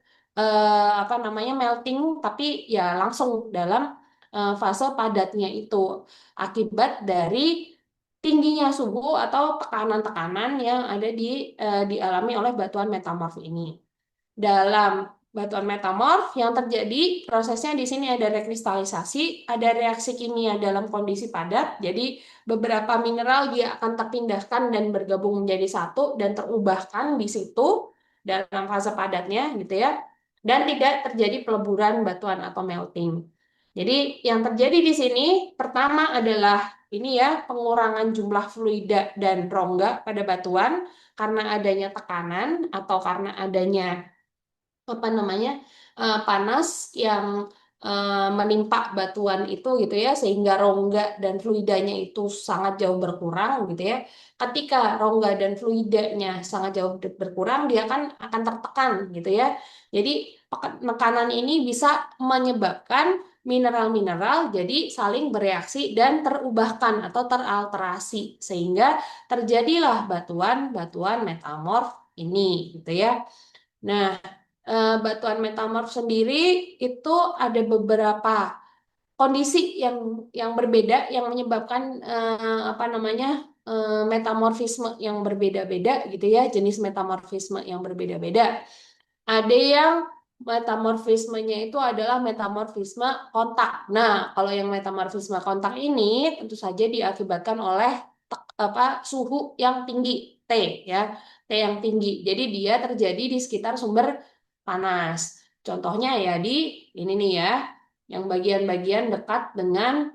[SPEAKER 1] apa namanya melting tapi ya langsung dalam fase padatnya itu akibat dari tingginya suhu atau tekanan-tekanan yang ada dialami oleh batuan metamorf ini. Dalam batuan metamorf yang terjadi prosesnya di sini ada rekristalisasi, ada reaksi kimia dalam kondisi padat. Jadi beberapa mineral dia akan terpindahkan dan bergabung menjadi satu dan terubahkan di situ dalam fase padatnya gitu ya. Dan tidak terjadi peleburan batuan atau melting. Jadi yang terjadi di sini pertama adalah ini ya pengurangan jumlah fluida dan rongga pada batuan karena adanya tekanan atau karena adanya apa namanya panas yang menimpa batuan itu gitu ya sehingga rongga dan fluidanya itu sangat jauh berkurang gitu ya. Ketika rongga dan fluidanya sangat jauh berkurang dia kan akan tertekan gitu ya. Jadi tekanan ini bisa menyebabkan mineral-mineral jadi saling bereaksi dan terubahkan atau teralterasi sehingga terjadilah batuan-batuan metamorf ini gitu ya. Nah, batuan metamorf sendiri itu ada beberapa kondisi yang berbeda yang menyebabkan apa namanya metamorfisme yang berbeda-beda gitu ya, jenis metamorfisme yang berbeda-beda. Ada yang metamorfismenya itu adalah metamorfisme kontak. Nah, kalau yang metamorfisme kontak ini tentu saja diakibatkan oleh apa suhu yang tinggi T ya, T yang tinggi. Jadi dia terjadi di sekitar sumber panas. Contohnya ya di ini nih ya, yang bagian-bagian dekat dengan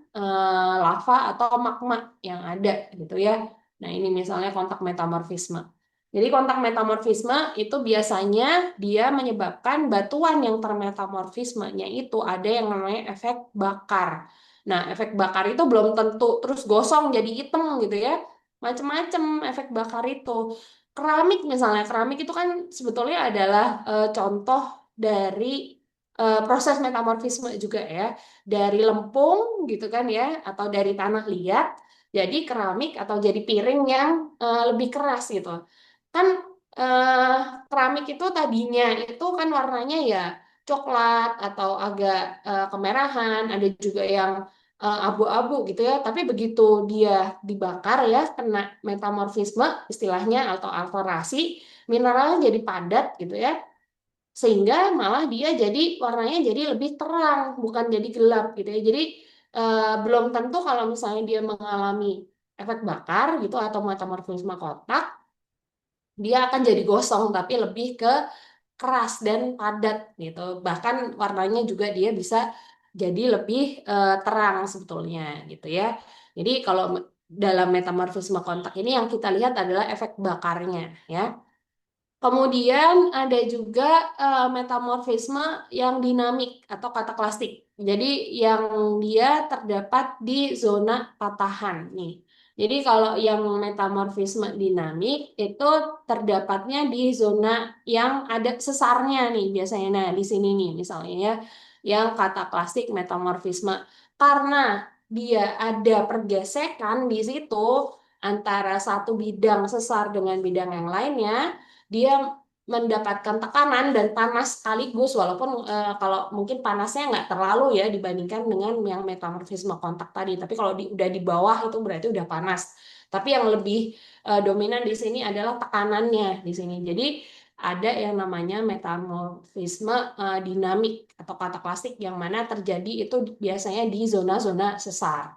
[SPEAKER 1] lava atau magma yang ada gitu ya. Nah, ini misalnya kontak metamorfisme. Jadi kontak metamorfisme itu biasanya dia menyebabkan batuan yang termetamorfismenya itu ada yang namanya efek bakar. Nah, efek bakar itu belum tentu terus gosong jadi hitam gitu ya. Macam-macam efek bakar itu. Keramik misalnya, keramik itu kan sebetulnya adalah contoh dari proses metamorfisme juga ya. Dari lempung gitu kan ya, atau dari tanah liat, jadi keramik atau jadi piring yang lebih keras gitu. Kan eh, keramik itu tadinya itu kan warnanya ya coklat atau agak kemerahan, ada juga yang abu-abu gitu ya. Tapi begitu dia dibakar ya, kena metamorfisme istilahnya atau alterasi, mineralnya jadi padat gitu ya. Sehingga malah dia jadi warnanya jadi lebih terang, bukan jadi gelap gitu ya. Jadi belum tentu kalau misalnya dia mengalami efek bakar gitu atau metamorfisme kotak, dia akan jadi gosong, tapi lebih ke keras dan padat gitu. Bahkan warnanya juga dia bisa jadi lebih terang sebetulnya gitu ya. Jadi kalau dalam metamorfisme kontak ini yang kita lihat adalah efek bakarnya ya. Kemudian ada juga metamorfisme yang dinamik atau kataklastik. Jadi yang dia terdapat di zona patahan nih. Jadi kalau yang metamorfisme dinamik itu terdapatnya di zona yang ada sesarnya nih biasanya. Nah, di sini nih misalnya ya, yang kataklastik metamorfisme. Karena dia ada pergesekan di situ antara satu bidang sesar dengan bidang yang lainnya, dia mendapatkan tekanan dan panas sekaligus walaupun kalau mungkin panasnya nggak terlalu ya dibandingkan dengan yang metamorfisme kontak tadi, tapi kalau udah di bawah itu berarti udah panas, tapi yang lebih dominan di sini adalah tekanannya di sini. Jadi ada yang namanya metamorfisme dinamik atau kataklastik yang mana terjadi itu biasanya di zona-zona sesar.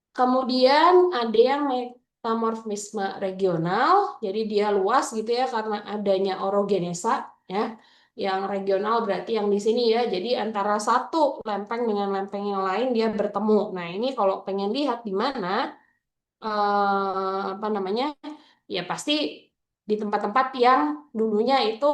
[SPEAKER 1] Kemudian ada yang metamorfisme regional, jadi dia luas gitu ya karena adanya orogenesa ya. Yang regional berarti yang di sini ya, jadi antara satu lempeng dengan lempeng yang lain dia bertemu. Nah ini kalau pengen lihat di mana apa namanya, ya pasti di tempat-tempat yang dulunya itu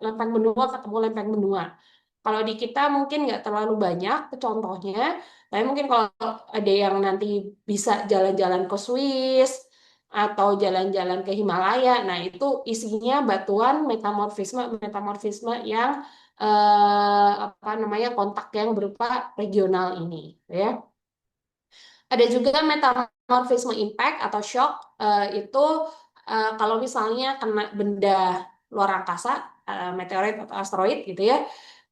[SPEAKER 1] lempeng benua ketemu lempeng benua. Kalau di kita mungkin nggak terlalu banyak contohnya, tapi mungkin kalau ada yang nanti bisa jalan-jalan ke Swiss atau jalan-jalan ke Himalaya, nah itu isinya batuan metamorfisme metamorfisme yang apa namanya kontak yang berupa regional ini, ya. Ada juga metamorfisme impact atau shock, itu kalau misalnya kena benda luar angkasa, meteorit atau asteroid gitu ya,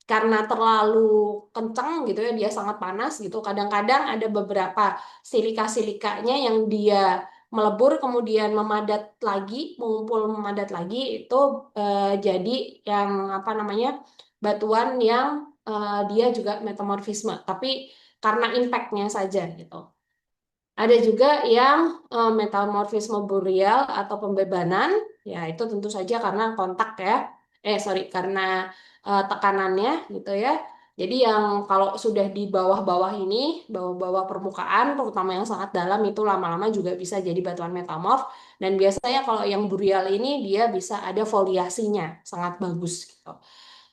[SPEAKER 1] karena terlalu kencang gitu ya, dia sangat panas gitu. Kadang-kadang ada beberapa silika-silikanya yang dia melebur kemudian memadat lagi, mengumpul memadat lagi, itu jadi yang apa namanya batuan yang dia juga metamorfisme, tapi karena impactnya saja gitu. Ada juga yang metamorfisme boreal atau pembebanan, ya itu tentu saja karena kontak ya, sorry, karena tekanannya gitu ya. Jadi yang kalau sudah di bawah-bawah ini, bawah-bawah permukaan, terutama yang sangat dalam itu lama-lama juga bisa jadi batuan metamorf. Dan biasanya kalau yang boreal ini dia bisa ada foliasinya, sangat bagus gitu.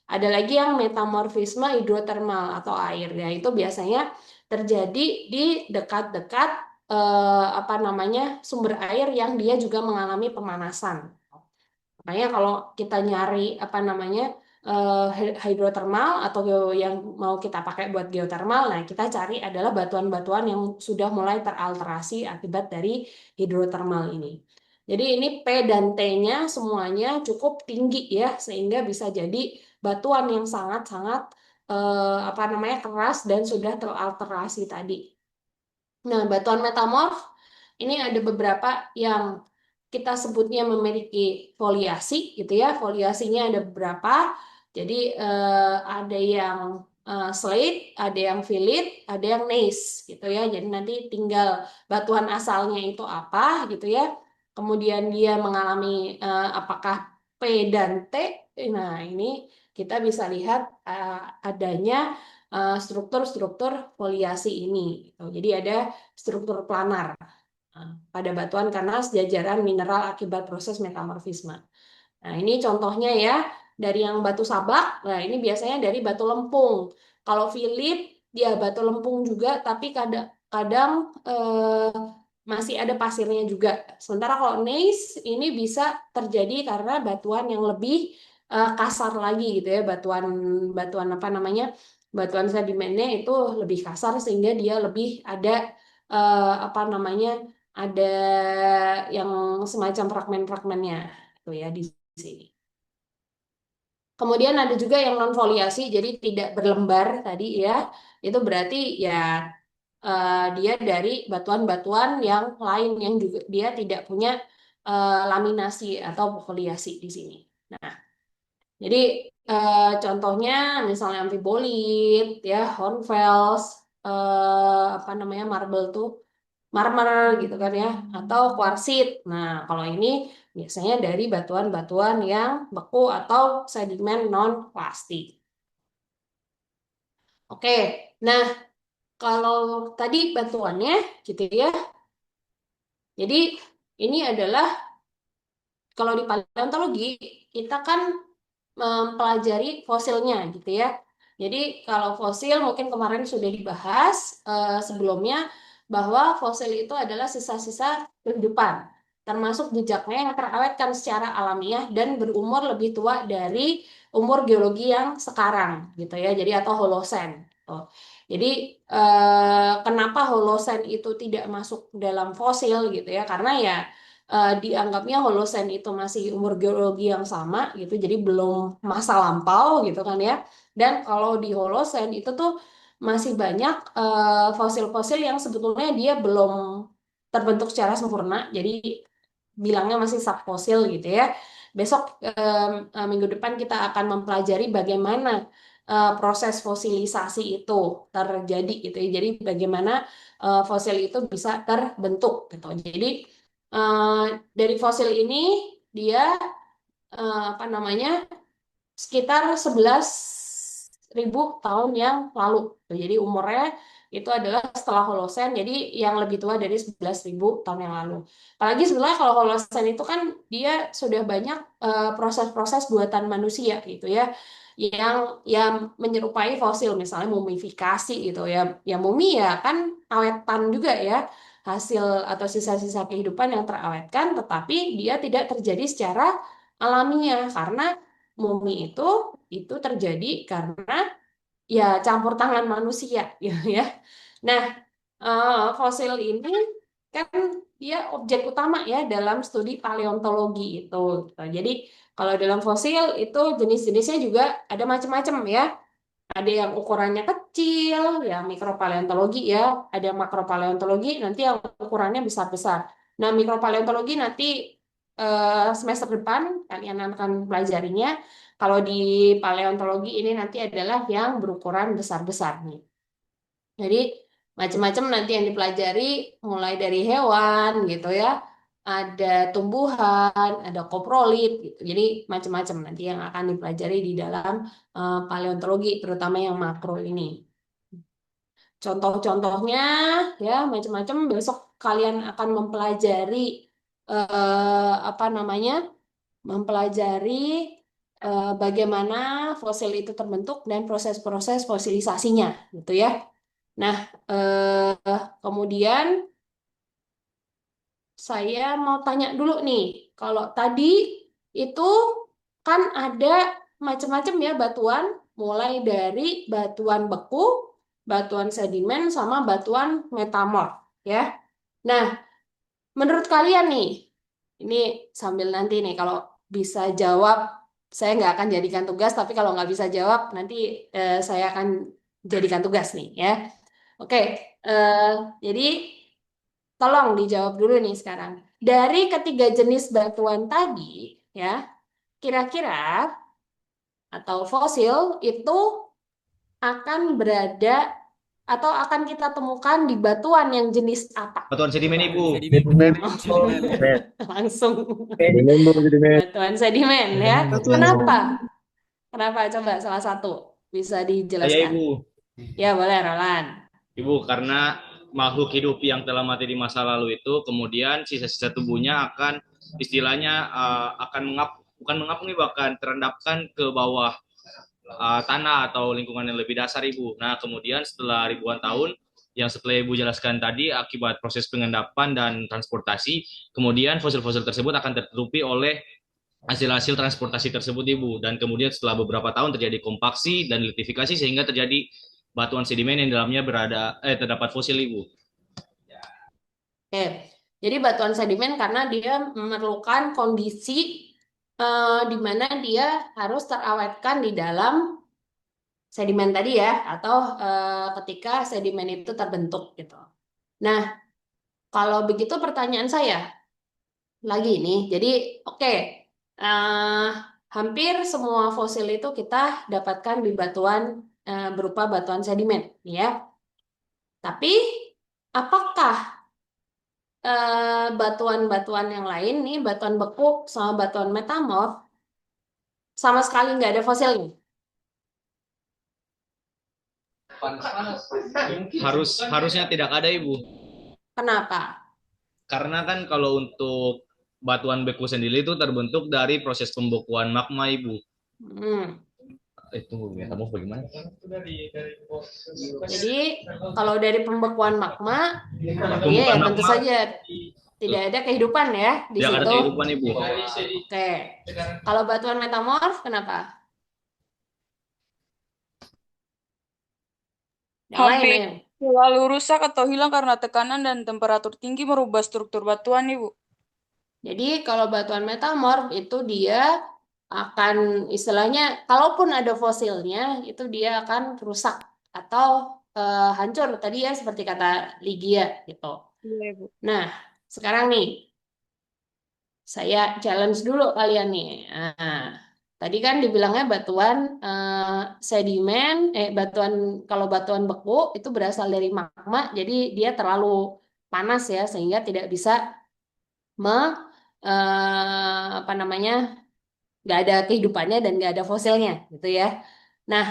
[SPEAKER 1] Ada lagi yang metamorfisme hidrotermal atau air, ya itu biasanya terjadi di dekat-dekat apa namanya sumber air yang dia juga mengalami pemanasan. Makanya kalau kita nyari apa namanya hidrotermal atau yang mau kita pakai buat geotermal, nah kita cari adalah batuan-batuan yang sudah mulai teralterasi akibat dari hidrotermal ini. Jadi ini P dan T-nya semuanya cukup tinggi ya, sehingga bisa jadi batuan yang sangat-sangat apa namanya keras dan sudah teralterasi tadi. Nah, batuan metamorf ini ada beberapa yang kita sebutnya memiliki foliasi gitu ya. Foliasinya ada beberapa. Jadi ada yang slate, ada yang fillet, ada yang gneiss gitu ya. Jadi nanti tinggal batuan asalnya itu apa gitu ya. Kemudian dia mengalami apakah P dan T. Nah, ini kita bisa lihat adanya struktur-struktur foliasi ini gitu. Jadi ada struktur planar pada batuan karena sejajaran mineral akibat proses metamorfisme. Nah, ini contohnya ya dari yang batu sabak. Nah, ini biasanya dari batu lempung. Kalau filip dia batu lempung juga, tapi kadang-kadang masih ada pasirnya juga. Sementara kalau gneiss ini bisa terjadi karena batuan yang lebih kasar lagi gitu ya, batuan batuan apa namanya? Batuan sedimennya itu lebih kasar sehingga dia lebih ada apa namanya? Ada yang semacam fragmen-fragmennya tuh ya di sini. Kemudian ada juga yang non foliasi, jadi tidak berlembar tadi ya. Itu berarti ya dia dari batuan-batuan yang lain yang juga dia tidak punya laminasi atau foliasi di sini. Nah, jadi contohnya misalnya amfibolit, ya, hornfels, apa namanya marble tuh, marmer gitu kan ya, atau kuarsit. Nah, kalau ini biasanya dari batuan-batuan yang beku atau sedimen non plastik. Oke, nah kalau tadi batuannya gitu ya. Jadi ini adalah kalau di paleontologi kita kan mempelajari fosilnya gitu ya. Jadi kalau fosil mungkin kemarin sudah dibahas sebelumnya bahwa fosil itu adalah sisa-sisa kehidupan, termasuk jejaknya yang terawetkan secara alamiah dan berumur lebih tua dari umur geologi yang sekarang gitu ya. Jadi atau Holosen. Tuh. Jadi kenapa Holosen itu tidak masuk dalam fosil gitu ya? Karena ya dianggapnya Holosen itu masih umur geologi yang sama gitu, jadi belum masa lampau gitu kan ya. Dan kalau di Holosen itu tuh masih banyak fosil-fosil yang sebetulnya dia belum terbentuk secara sempurna, jadi bilangnya masih subfosil gitu ya. Besok minggu depan kita akan mempelajari bagaimana proses fosilisasi itu terjadi gitu ya. Jadi bagaimana fosil itu bisa terbentuk gitu. Jadi eh, dari fosil ini dia apa namanya sekitar 11.000 tahun yang lalu. Jadi umurnya itu adalah setelah Holosen, jadi yang lebih tua dari 11.000 tahun yang lalu. Apalagi sebenarnya kalau Holosen itu kan dia sudah banyak proses-proses buatan manusia gitu ya, yang menyerupai fosil, misalnya mumifikasi gitu ya. Ya mumi ya kan awetan juga ya, hasil atau sisa-sisa kehidupan yang terawetkan, tetapi dia tidak terjadi secara alamiah karena mumi itu terjadi karena ya campur tangan manusia gitu ya. Nah, fosil ini kan dia objek utama ya dalam studi paleontologi itu. Gitu. Jadi kalau dalam fosil itu jenis-jenisnya juga ada macam-macam ya. Ada yang ukurannya kecil, ya mikropaleontologi ya. Ada makropaleontologi, nanti yang ukurannya besar-besar. Nah, mikropaleontologi nanti semester depan kalian akan pelajarinya. Kalau di paleontologi ini nanti adalah yang berukuran besar-besar nih. Jadi macam-macam nanti yang dipelajari mulai dari hewan gitu ya. Ada tumbuhan, ada koprolit gitu. Jadi macam-macam nanti yang akan dipelajari di dalam paleontologi terutama yang makro ini. Contoh-contohnya ya macam-macam besok kalian akan mempelajari apa namanya? Mempelajari bagaimana fosil itu terbentuk dan proses-proses fosilisasinya gitu ya. Nah, kemudian saya mau tanya dulu nih, kalau tadi itu kan ada macam-macam ya batuan, mulai dari batuan beku, batuan sedimen, sama batuan metamorf, ya. Nah, menurut kalian nih, ini sambil nanti nih, kalau bisa jawab, saya nggak akan jadikan tugas, tapi kalau nggak bisa jawab, nanti saya akan jadikan tugas nih, ya. Oke, eh, jadi tolong dijawab dulu nih sekarang. Dari ketiga jenis batuan tadi, ya, kira-kira atau fosil itu akan berada atau akan kita temukan di batuan yang jenis apa?
[SPEAKER 2] Batuan sedimen
[SPEAKER 1] Coba.
[SPEAKER 2] Ibu.
[SPEAKER 5] Sedimen.
[SPEAKER 1] Langsung
[SPEAKER 5] Sedimen, Bu, sedimen.
[SPEAKER 1] batuan sedimen ya. Kenapa? Kenapa? Coba salah satu bisa
[SPEAKER 2] Saya
[SPEAKER 1] dijelaskan.
[SPEAKER 2] Ibu.
[SPEAKER 1] Ya boleh, Roland.
[SPEAKER 2] Ibu, karena makhluk hidup yang telah mati di masa lalu itu kemudian sisa-sisa tubuhnya akan istilahnya akan bukan mengapung nih, bahkan terendapkan ke bawah tanah atau lingkungan yang lebih dasar Ibu. Nah, kemudian setelah ribuan tahun yang setelah Ibu jelaskan tadi akibat proses pengendapan dan transportasi, kemudian fosil-fosil tersebut akan tertutupi oleh hasil-hasil transportasi tersebut Ibu, dan kemudian setelah beberapa tahun terjadi kompaksi dan litifikasi sehingga terjadi batuan sedimen yang dalamnya terdapat fosil Ibu.
[SPEAKER 1] Oke. Jadi batuan sedimen karena dia memerlukan kondisi di mana dia harus terawetkan di dalam sedimen tadi ya, atau ketika sedimen itu terbentuk gitu. Nah, kalau begitu pertanyaan saya lagi nih, jadi oke, eh, hampir semua fosil itu kita dapatkan di batuan berupa batuan sedimen, ya. Tapi apakah batuan-batuan yang lain nih, batuan beku sama batuan metamorf sama sekali nggak ada fosilnya?
[SPEAKER 2] Harusnya tidak ada, Ibu.
[SPEAKER 1] Kenapa?
[SPEAKER 2] Karena kan kalau untuk batuan beku sendiri itu terbentuk dari proses pembekuan magma, Ibu.
[SPEAKER 1] Hmm.
[SPEAKER 2] Itu ya, kamu bagaimana?
[SPEAKER 1] Jadi kalau dari pembekuan magma, dia
[SPEAKER 2] Pembekuan
[SPEAKER 1] ya tentu
[SPEAKER 2] magma
[SPEAKER 1] saja tidak ada kehidupan ya di
[SPEAKER 2] tidak ada
[SPEAKER 1] situ.
[SPEAKER 2] kehidupan, Ibu.
[SPEAKER 1] Oke. Kalau batuan metamorf, kenapa? Yang lain,
[SPEAKER 6] Hampir
[SPEAKER 1] ayo.
[SPEAKER 6] selalu rusak atau hilang karena tekanan dan temperatur tinggi merubah struktur batuan, Ibu.
[SPEAKER 1] Jadi kalau batuan metamorf itu dia akan istilahnya, kalaupun ada fosilnya, itu dia akan rusak atau hancur. Tadi ya seperti kata Lygia gitu.
[SPEAKER 6] Iya, Ibu.
[SPEAKER 1] Nah, sekarang nih, saya challenge dulu kalian nih. Nah, tadi kan dibilangnya batuan sedimen, batuan kalau batuan beku itu berasal dari magma, jadi dia terlalu panas ya sehingga tidak bisa me apa namanya nggak ada kehidupannya dan nggak ada fosilnya gitu ya. Nah,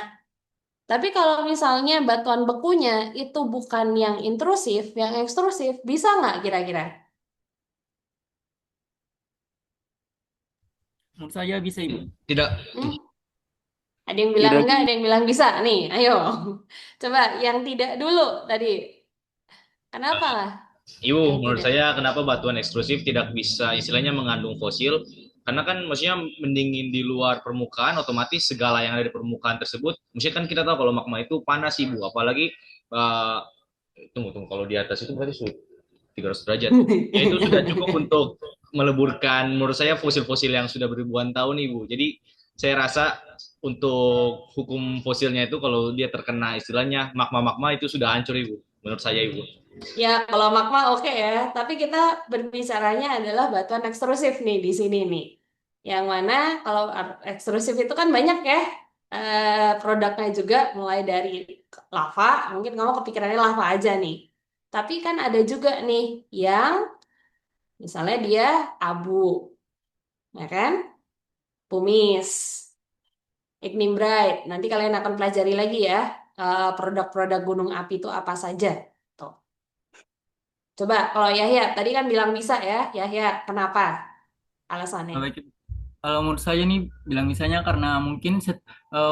[SPEAKER 1] tapi kalau misalnya batuan bekunya itu bukan yang intrusif, yang ekstrusif, bisa nggak kira-kira?
[SPEAKER 7] Menurut saya bisa, Ibu.
[SPEAKER 2] Tidak.
[SPEAKER 1] Hmm? Ada yang bilang
[SPEAKER 7] Tidak.
[SPEAKER 1] enggak, ada yang bilang bisa. Nih, ayo. Coba yang tidak dulu tadi. Kenapa lah
[SPEAKER 2] Ibu,
[SPEAKER 1] yang
[SPEAKER 2] menurut
[SPEAKER 1] tidak?
[SPEAKER 2] saya kenapa batuan ekstrusif tidak bisa istilahnya mengandung fosil? Karena kan maksudnya mendingin di luar permukaan, otomatis segala yang ada di permukaan tersebut, maksudnya kan kita tahu kalau magma itu panas, Ibu. Apalagi uh, tunggu kalau di atas itu berarti sudah 300 derajat. Ya itu sudah cukup untuk meleburkan menurut saya fosil-fosil yang sudah beribuan tahun, Ibu. Jadi saya rasa untuk hukum fosilnya itu kalau dia terkena istilahnya magma-magma itu sudah hancur, Ibu. Menurut saya, Ibu.
[SPEAKER 1] Ya, kalau magma oke ya. Tapi kita berbicaranya adalah batuan ekstrusif nih di sini nih. Yang mana kalau ekstrusif itu kan banyak ya produknya juga mulai dari lava. Mungkin kamu kepikirannya lava aja nih. Tapi kan ada juga nih yang misalnya dia abu, ya kan? Pumis, ignimbrite. Nanti kalian akan pelajari lagi ya produk-produk gunung api itu apa saja. Tuh. Coba kalau Yahya tadi kan bilang bisa ya, Yahya kenapa alasannya?
[SPEAKER 7] Kalau menurut saya nih bilang misalnya karena mungkin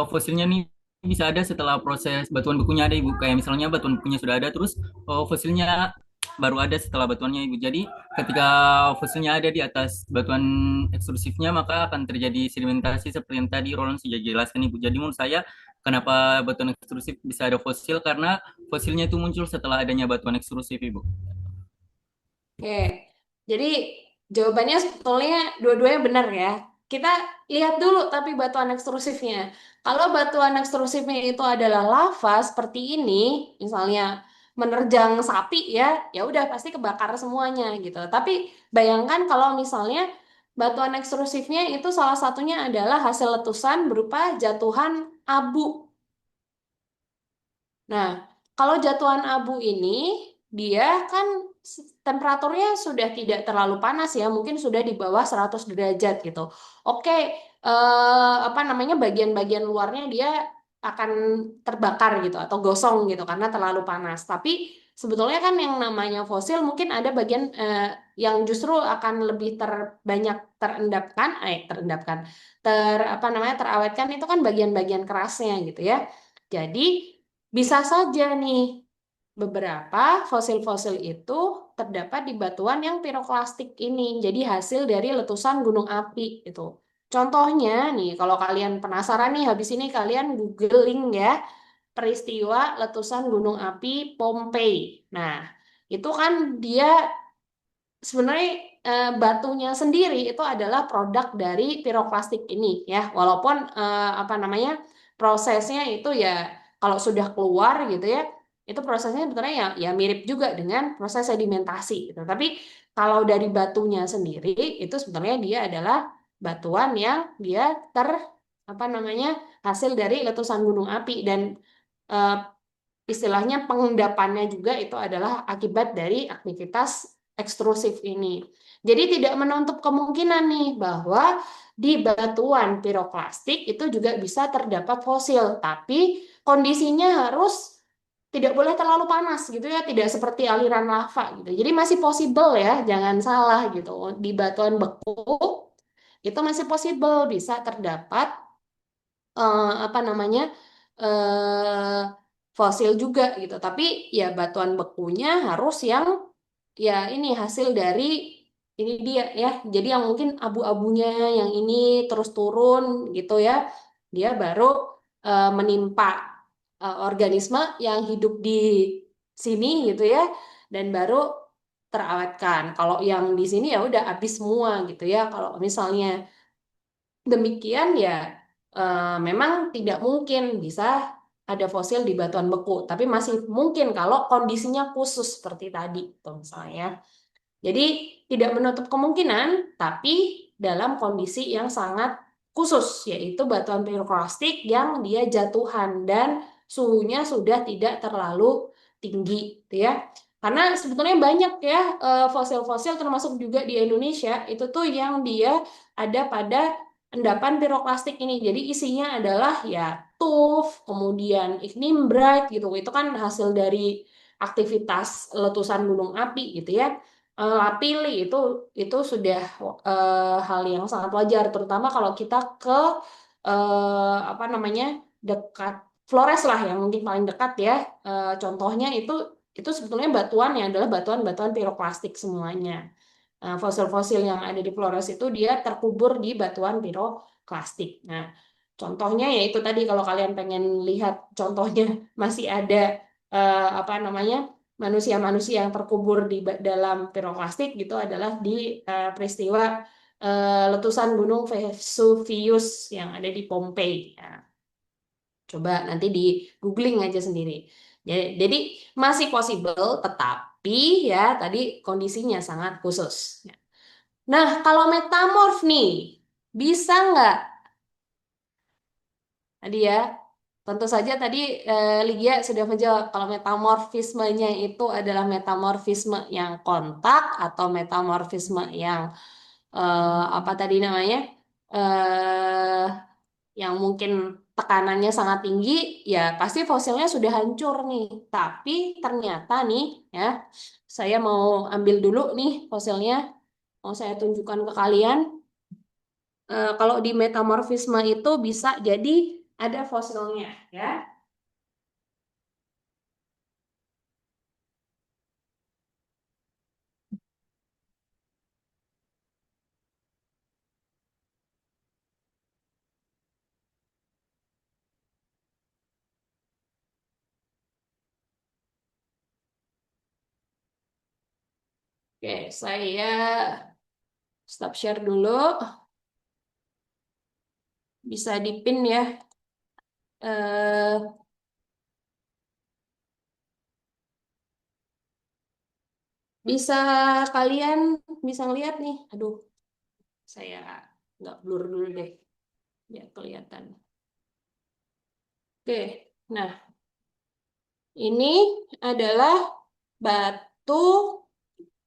[SPEAKER 7] fosilnya nih bisa ada setelah proses batuan bekunya ada, Ibu. Kayak misalnya batuan bekunya sudah ada, terus fosilnya baru ada setelah batuannya, Ibu. Jadi ketika fosilnya ada di atas batuan ekstrusifnya, maka akan terjadi sedimentasi seperti yang tadi Roland sudah jelaskan, Ibu. Jadi menurut saya kenapa batuan ekstrusif bisa ada fosil, karena fosilnya itu muncul setelah adanya batuan ekstrusif, Ibu.
[SPEAKER 1] Oke, jadi jawabannya sebetulnya dua-duanya benar ya. Kita lihat dulu tapi batuan ekstrusifnya. Kalau batuan ekstrusifnya itu adalah lava seperti ini, misalnya menerjang sapi ya, ya udah pasti kebakar semuanya gitu. Tapi bayangkan kalau misalnya batuan ekstrusifnya itu salah satunya adalah hasil letusan berupa jatuhan abu. Nah, kalau jatuhan abu ini dia kan temperaturnya sudah tidak terlalu panas ya, mungkin sudah di bawah 100 derajat gitu. Oke, apa namanya bagian-bagian luarnya dia akan terbakar gitu atau gosong gitu karena terlalu panas. Tapi sebetulnya kan yang namanya fosil mungkin ada bagian yang justru akan lebih banyak terendapkan, terendapkan, apa namanya terawetkan itu kan bagian-bagian kerasnya gitu ya. Jadi bisa saja nih beberapa fosil-fosil itu terdapat di batuan yang piroklastik ini. Jadi hasil dari letusan gunung api itu. Contohnya nih, kalau kalian penasaran nih, habis ini kalian googling ya peristiwa letusan gunung api Pompei. Nah, itu kan dia sebenarnya batunya sendiri itu adalah produk dari piroklastik ini ya. Walaupun apa namanya prosesnya itu ya kalau sudah keluar gitu ya, itu prosesnya sebetulnya ya mirip juga dengan proses sedimentasi gitu. Tapi kalau dari batunya sendiri itu sebenarnya dia adalah batuan yang dia apa namanya hasil dari letusan gunung api dan eh, istilahnya pengendapannya juga itu adalah akibat dari aktivitas ekstrusif ini. Jadi tidak menutup kemungkinan nih bahwa di batuan piroklastik itu juga bisa terdapat fosil, tapi kondisinya harus tidak boleh terlalu panas gitu ya, tidak seperti aliran lava gitu. Jadi masih possible ya, jangan salah gitu. Di batuan beku itu masih possible bisa terdapat apa namanya eh, fosil juga gitu. Tapi ya batuan bekunya harus yang ya ini hasil dari ini dia ya. Jadi yang mungkin abu-abunya yang ini terus turun gitu ya. Dia baru menimpa organisme yang hidup di sini gitu ya dan baru terawetkan. Kalau yang di sini ya udah habis semua gitu ya. Kalau misalnya demikian ya memang tidak mungkin bisa ada fosil di batuan beku, tapi masih mungkin kalau kondisinya khusus seperti tadi, tuh misalnya. Jadi tidak menutup kemungkinan, tapi dalam kondisi yang sangat khusus, yaitu batuan piroklastik yang dia jatuhan dan suhunya sudah tidak terlalu tinggi, gitu ya. Karena sebetulnya banyak ya fosil-fosil termasuk juga di Indonesia itu tuh yang dia ada pada endapan piroklastik ini. Jadi isinya adalah ya tuff, kemudian ignimbrite gitu. Itu kan hasil dari aktivitas letusan gunung api gitu ya. Lapili itu sudah hal yang sangat wajar, terutama kalau kita ke apa namanya dekat Flores lah yang mungkin paling dekat ya. Contohnya itu sebetulnya batuan yang adalah batuan-batuan piroklastik semuanya. Fosil-fosil yang ada di Flores itu dia terkubur di batuan piroklastik. Nah, contohnya ya itu tadi kalau kalian pengen lihat contohnya masih ada apa namanya manusia-manusia yang terkubur di dalam piroklastik gitu adalah di peristiwa letusan Gunung Vesuvius yang ada di Pompei. Ya, coba nanti di googling aja sendiri. Jadi masih possible, tetapi ya tadi kondisinya sangat khusus. Ya. Nah, kalau metamorf nih, bisa nggak? Tadi ya, tentu saja tadi Lydia sudah menjawab kalau metamorfismenya itu adalah metamorfisme yang kontak atau metamorfisme yang apa tadi namanya? eh yang mungkin tekanannya sangat tinggi, ya pasti fosilnya sudah hancur nih. Tapi ternyata nih, ya, saya mau ambil dulu nih fosilnya, mau saya tunjukkan ke kalian. Kalau di metamorfisme itu bisa jadi ada fosilnya, ya. Oke, saya stop share dulu. Bisa dipin ya. Eh, bisa kalian bisa ngeliat nih. Aduh, saya nggak blur dulu deh, biar kelihatan. Oke, nah ini adalah batu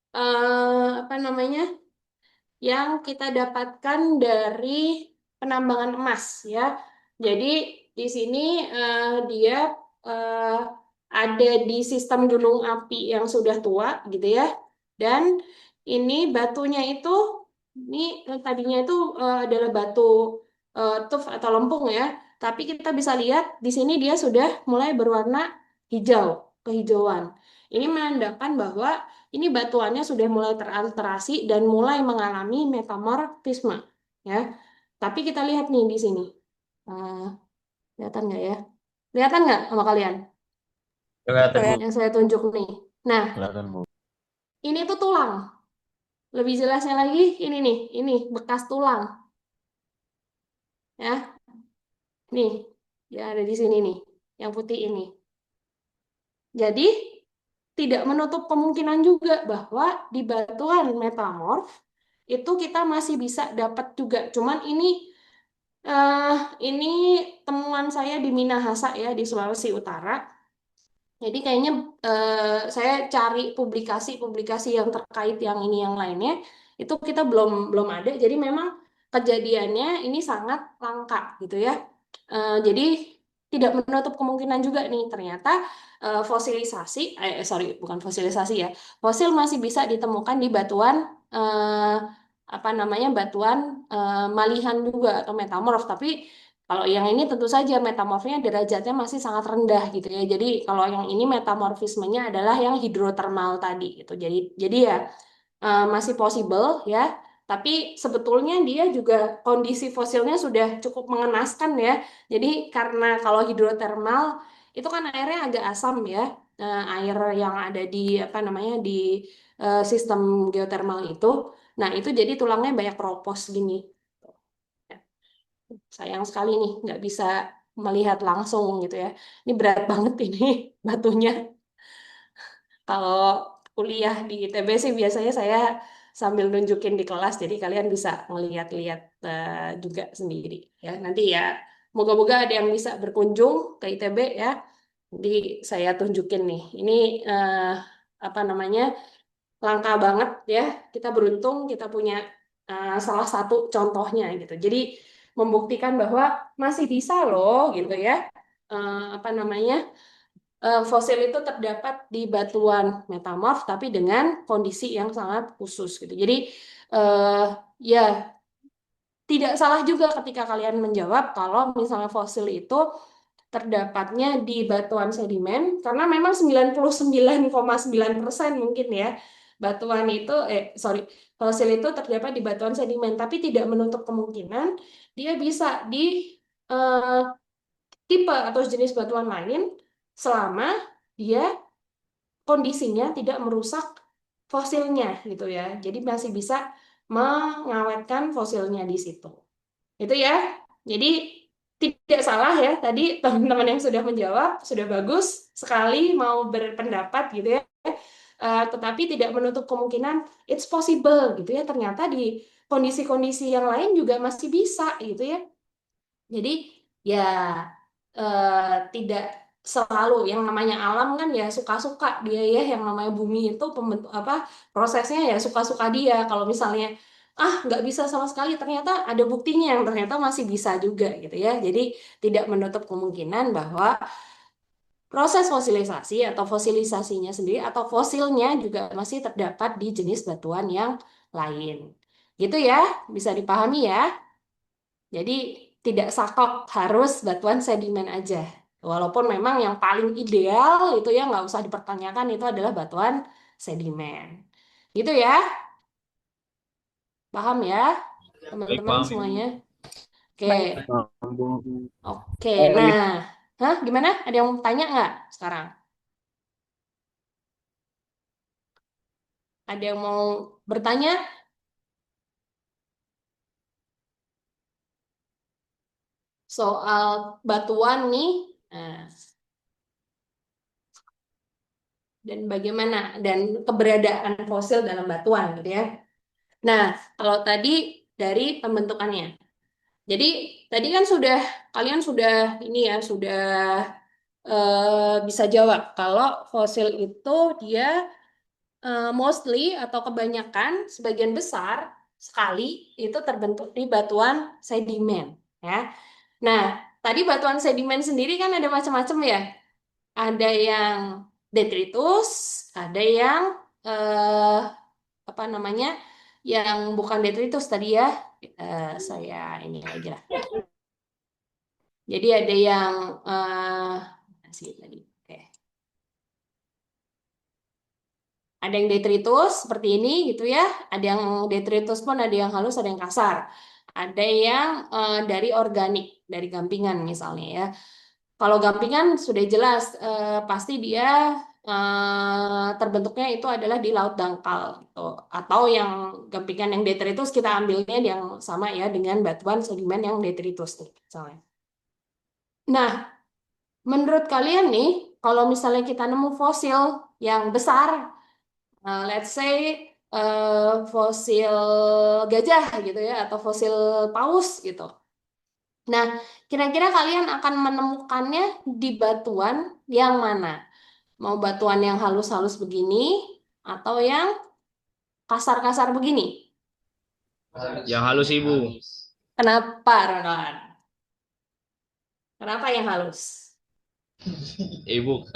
[SPEAKER 1] apa namanya yang kita dapatkan dari penambangan emas ya. Jadi di sini dia eh, ada di sistem gunung api yang sudah tua gitu ya. Dan ini batunya itu ini tadinya itu adalah batu tuf atau lempung ya. Tapi kita bisa lihat di sini dia sudah mulai berwarna hijau, kehijauan. Ini menandakan bahwa ini batuannya sudah mulai teralterasi dan mulai mengalami metamorfisme, ya. Tapi kita lihat nih di sini, Eh, kelihatan nggak ya? Kelihatan nggak sama kalian?
[SPEAKER 5] Kelihatan, Bu.
[SPEAKER 1] Yang saya tunjuk nih. Nah,
[SPEAKER 5] Kelihatan, Bu.
[SPEAKER 1] ini tuh tulang. Lebih jelasnya lagi, ini nih, ini bekas tulang, ya. Nih, Ya, ada di sini nih, yang putih ini. Jadi, tidak menutup kemungkinan juga bahwa di batuan metamorf itu kita masih bisa dapat juga. Cuman ini temuan saya di Minahasa ya, di Sulawesi Utara. Jadi kayaknya saya cari publikasi-publikasi yang terkait yang ini yang lainnya itu kita belum belum ada. Jadi memang kejadiannya ini sangat langka gitu ya. Jadi tidak menutup kemungkinan juga nih ternyata fosilisasi, sorry bukan fosilisasi ya, fosil masih bisa ditemukan di batuan eh, apa namanya batuan malihan juga atau metamorf. Tapi kalau yang ini tentu saja metamorfnya derajatnya masih sangat rendah gitu ya. Jadi kalau yang ini metamorfismenya adalah yang hidrotermal tadi gitu. Jadi ya masih possible ya. Tapi sebetulnya dia juga kondisi fosilnya sudah cukup mengenaskan ya. Jadi karena kalau hidrotermal itu kan airnya agak asam ya. Air yang ada di apa namanya di sistem geotermal itu. Nah, itu jadi tulangnya banyak keropos gini. Sayang sekali nih, nggak bisa melihat langsung gitu ya. Ini berat banget ini batunya. Kalau kuliah di ITB sih biasanya saya sambil nunjukin di kelas, jadi kalian bisa ngeliat-liat juga sendiri ya. Nanti ya, moga-moga ada yang bisa berkunjung ke ITB ya. Nanti saya tunjukin nih. Ini apa namanya langka banget ya. Kita beruntung kita punya salah satu contohnya gitu. Jadi membuktikan bahwa masih bisa loh gitu ya. Apa namanya fosil itu terdapat di batuan metamorf tapi dengan kondisi yang sangat khusus gitu. Jadi eh, ya tidak salah juga ketika kalian menjawab kalau misalnya fosil itu terdapatnya di batuan sedimen karena memang 99,9% mungkin ya batuan itu sorry fosil itu terdapat di batuan sedimen tapi tidak menutup kemungkinan dia bisa di eh, tipe atau jenis batuan lain selama dia kondisinya tidak merusak fosilnya gitu ya. Jadi masih bisa mengawetkan fosilnya di situ. Itu ya. Jadi tidak salah ya tadi teman-teman yang sudah menjawab sudah bagus sekali mau berpendapat gitu ya. Tetapi tidak menutup kemungkinan it's possible gitu ya. Ternyata di kondisi-kondisi yang lain juga masih bisa gitu ya. Jadi ya tidak selalu yang namanya alam kan ya suka-suka dia ya yang namanya bumi itu pembentuk apa prosesnya ya suka-suka dia. Kalau misalnya nggak bisa sama sekali ternyata ada buktinya yang ternyata masih bisa juga gitu ya. Jadi tidak menutup kemungkinan bahwa proses fosilisasi atau fosilisasinya sendiri atau fosilnya juga masih terdapat di jenis batuan yang lain. Gitu ya, bisa dipahami ya. Jadi tidak saklek harus batuan sedimen aja. Walaupun memang yang paling ideal itu ya nggak usah dipertanyakan itu adalah batuan sedimen. Gitu ya, paham ya
[SPEAKER 2] Baik,
[SPEAKER 1] teman-teman
[SPEAKER 2] paham Ibu.
[SPEAKER 1] semuanya? Oke,
[SPEAKER 6] Baik.
[SPEAKER 1] oke. Nah, gimana? Ada yang mau tanya nggak sekarang? Ada yang mau bertanya? Soal batuan nih, dan bagaimana dan keberadaan fosil dalam batuan gitu ya. Nah, kalau tadi dari pembentukannya. Jadi tadi kan kalian sudah ini ya sudah bisa jawab kalau fosil itu dia mostly atau kebanyakan sebagian besar sekali itu terbentuk di batuan sedimen ya. Nah, tadi batuan sedimen sendiri kan ada macam-macam ya. Ada yang detritus, ada yang apa namanya? Yang bukan detritus tadi ya. Saya ini lagi lah. Jadi ada yang sih tadi. Oke. Ada yang detritus seperti ini gitu ya. Ada yang detritus pun ada yang halus, ada yang kasar. Ada yang dari organik, dari gampingan misalnya ya. Kalau gampingan sudah jelas pasti dia terbentuknya itu adalah di laut dangkal gitu. Atau yang gampingan yang detritus kita ambilnya yang sama ya dengan batuan sedimen yang detritus nih misalnya. Nah, menurut kalian nih, kalau misalnya kita nemu fosil yang besar, let's say fosil gajah gitu ya, atau fosil paus gitu. Nah, kira-kira kalian akan menemukannya di batuan yang mana? Mau batuan yang halus-halus begini atau yang kasar-kasar begini?
[SPEAKER 2] Yang halus Ibu.
[SPEAKER 1] Kenapa, Ronald? Kenapa yang halus?
[SPEAKER 2] Ibu,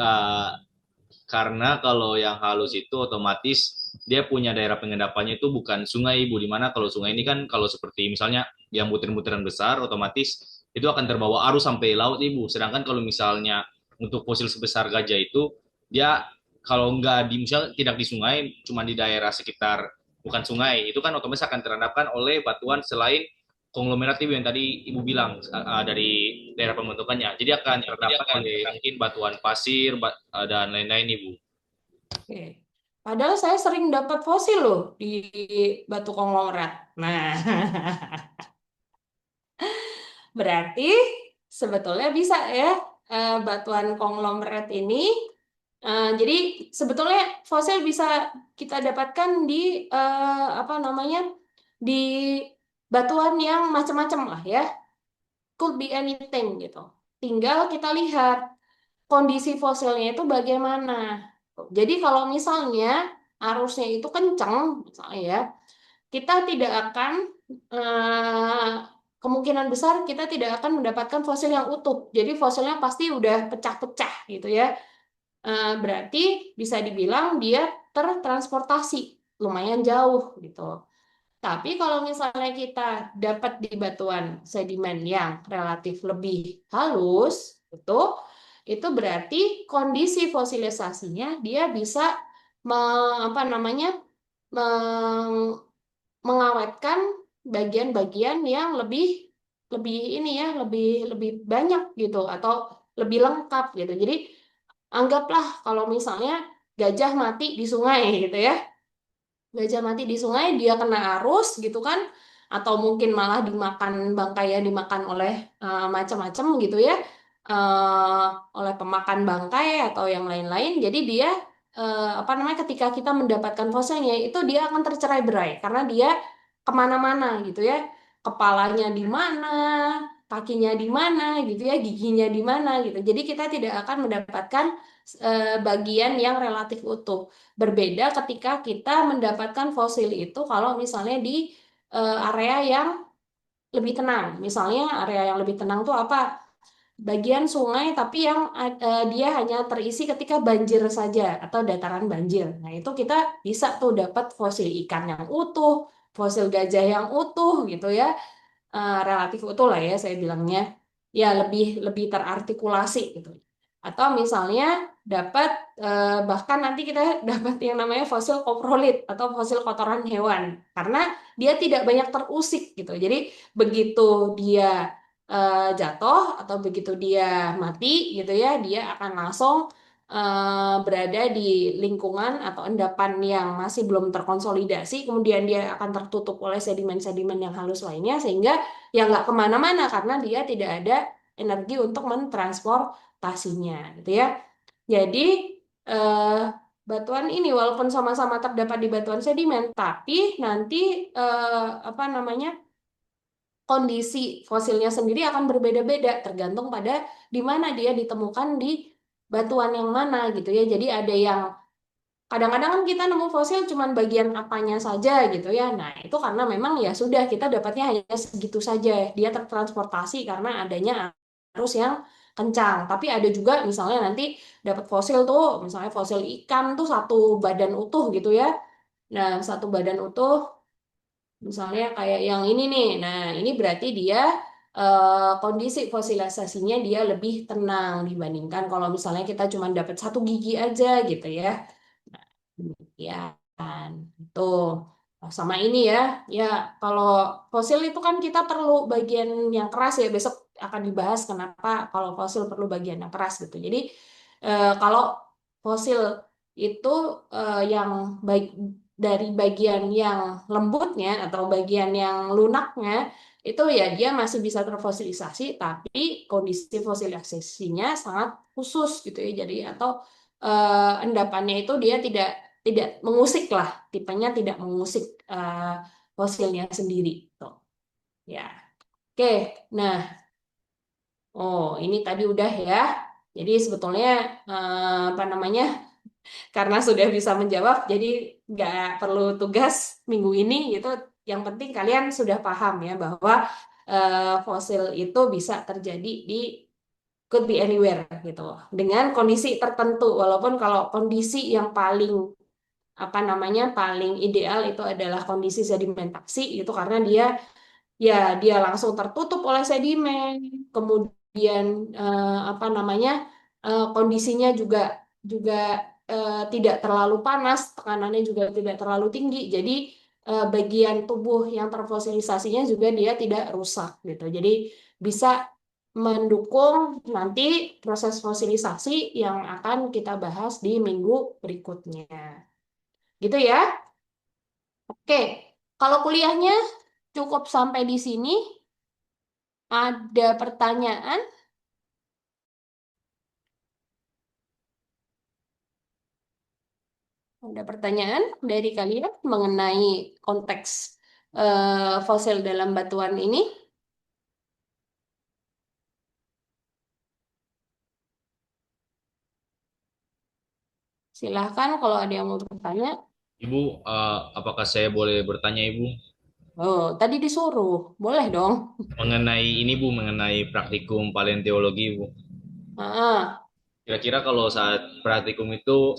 [SPEAKER 2] karena kalau yang halus itu otomatis dia punya daerah pengendapannya itu bukan sungai Ibu, dimana kalau sungai ini kan kalau seperti misalnya yang butiran-butiran besar otomatis itu akan terbawa arus sampai laut Ibu, sedangkan kalau misalnya untuk fosil sebesar gajah itu dia kalau nggak di misalnya tidak di sungai cuma di daerah sekitar bukan sungai itu kan otomatis akan terendapkan oleh batuan selain konglomerat Ibu yang tadi Ibu bilang dari daerah pembentukannya. Jadi akan terdapat oleh mungkin batuan pasir dan lain-lain Ibu.
[SPEAKER 1] Oke. Padahal saya sering dapat fosil loh di batu konglomerat. Nah, berarti sebetulnya bisa ya batuan konglomerat ini. Jadi sebetulnya fosil bisa kita dapatkan di apa namanya di batuan yang macam-macam lah ya. Could be anything gitu. Tinggal kita lihat kondisi fosilnya itu bagaimana. Jadi kalau misalnya arusnya itu kencang, misalnya ya, kita tidak akan eh, kemungkinan besar kita tidak akan mendapatkan fosil yang utuh. Jadi fosilnya pasti udah pecah-pecah gitu ya. Berarti bisa dibilang dia tertransportasi lumayan jauh gitu. Tapi kalau misalnya kita dapat di batuan sedimen yang relatif lebih halus, itu berarti kondisi fosilisasinya dia bisa apa namanya mengawetkan bagian-bagian yang lebih lebih ini ya lebih lebih banyak gitu atau lebih lengkap gitu. Jadi anggaplah kalau misalnya gajah mati di sungai gitu ya. Gajah mati di sungai dia kena arus gitu kan atau mungkin malah dimakan bangkainya dimakan oleh macam-macam gitu ya eh, oleh pemakan bangkai atau yang lain-lain jadi dia apa namanya ketika kita mendapatkan fosilnya itu dia akan tercerai-berai karena dia kemana-mana gitu ya kepalanya di mana kakinya di mana gitu ya giginya di mana gitu jadi kita tidak akan mendapatkan bagian yang relatif utuh. Berbeda ketika kita mendapatkan fosil itu kalau misalnya di area yang lebih tenang. Misalnya area yang lebih tenang tuh apa? Bagian sungai tapi yang dia hanya terisi ketika banjir saja atau dataran banjir. Nah, itu kita bisa tuh dapat fosil ikan yang utuh, fosil gajah yang utuh gitu ya. Relatif utuh lah ya saya bilangnya. Ya lebih lebih terartikulasi gitu. Atau misalnya dapat bahkan nanti kita dapat yang namanya fosil koprolit atau fosil kotoran hewan karena dia tidak banyak terusik gitu. Jadi begitu dia jatuh atau begitu dia mati gitu ya, dia akan langsung berada di lingkungan atau endapan yang masih belum terkonsolidasi, kemudian dia akan tertutup oleh sedimen-sedimen yang halus lainnya sehingga ya nggak kemana-mana karena dia tidak ada energi untuk mentransportasinya gitu ya. Jadi eh, batuan ini walaupun sama-sama terdapat di batuan sedimen, tapi nanti apa namanya kondisi fosilnya sendiri akan berbeda-beda tergantung pada di mana dia ditemukan di batuan yang mana gitu ya. Jadi ada yang kadang-kadang kan kita nemu fosil cuman bagian apanya saja gitu ya. Nah, itu karena memang ya sudah kita dapatnya hanya segitu saja. Dia tertransportasi karena adanya arus yang kencang. Tapi ada juga misalnya nanti dapat fosil tuh, misalnya fosil ikan tuh satu badan utuh gitu ya. Nah, satu badan utuh misalnya kayak yang ini nih. Nah, ini berarti dia kondisi fosilisasinya dia lebih tenang dibandingkan kalau misalnya kita cuma dapat satu gigi aja gitu ya. Nah, demikian. Tuh. Sama ini ya. Ya, kalau fosil itu kan kita perlu bagian yang keras ya. Besok akan dibahas kenapa kalau fosil perlu bagian yang keras gitu. Jadi, kalau fosil itu yang baik dari bagian yang lembutnya atau bagian yang lunaknya itu ya dia masih bisa terfosilisasi, tapi kondisi fosilisasinya sangat khusus gitu ya. Jadi atau endapannya itu dia tidak mengusik lah, tipenya tidak mengusik fosilnya sendiri. Tuh. Ya, oke. Nah, oh ini tadi udah ya. Jadi sebetulnya apa namanya? Karena sudah bisa menjawab, jadi nggak perlu tugas minggu ini gitu. Yang penting kalian sudah paham ya bahwa fosil itu bisa terjadi di could be anywhere gitu dengan kondisi tertentu. Walaupun kalau kondisi yang paling apa namanya paling ideal itu adalah kondisi sedimentasi itu karena dia langsung tertutup oleh sedimen. Kemudian apa namanya kondisinya juga juga tidak terlalu panas, tekanannya juga tidak terlalu tinggi. Jadi bagian tubuh yang terfosilisasinya juga dia tidak rusak gitu. Jadi bisa mendukung nanti proses fosilisasi yang akan kita bahas di minggu berikutnya. Gitu ya. Oke, kalau kuliahnya cukup sampai di sini. Ada pertanyaan? Ada pertanyaan dari kalian mengenai konteks fosil dalam batuan ini? Silahkan kalau ada yang mau bertanya.
[SPEAKER 2] Ibu, apakah saya boleh bertanya Ibu
[SPEAKER 1] Oh, tadi disuruh. Boleh dong.
[SPEAKER 2] mengenai ini Bu, mengenai praktikum paleontologi Bu?
[SPEAKER 1] Ah,
[SPEAKER 2] Kira-kira kalau saat praktikum itu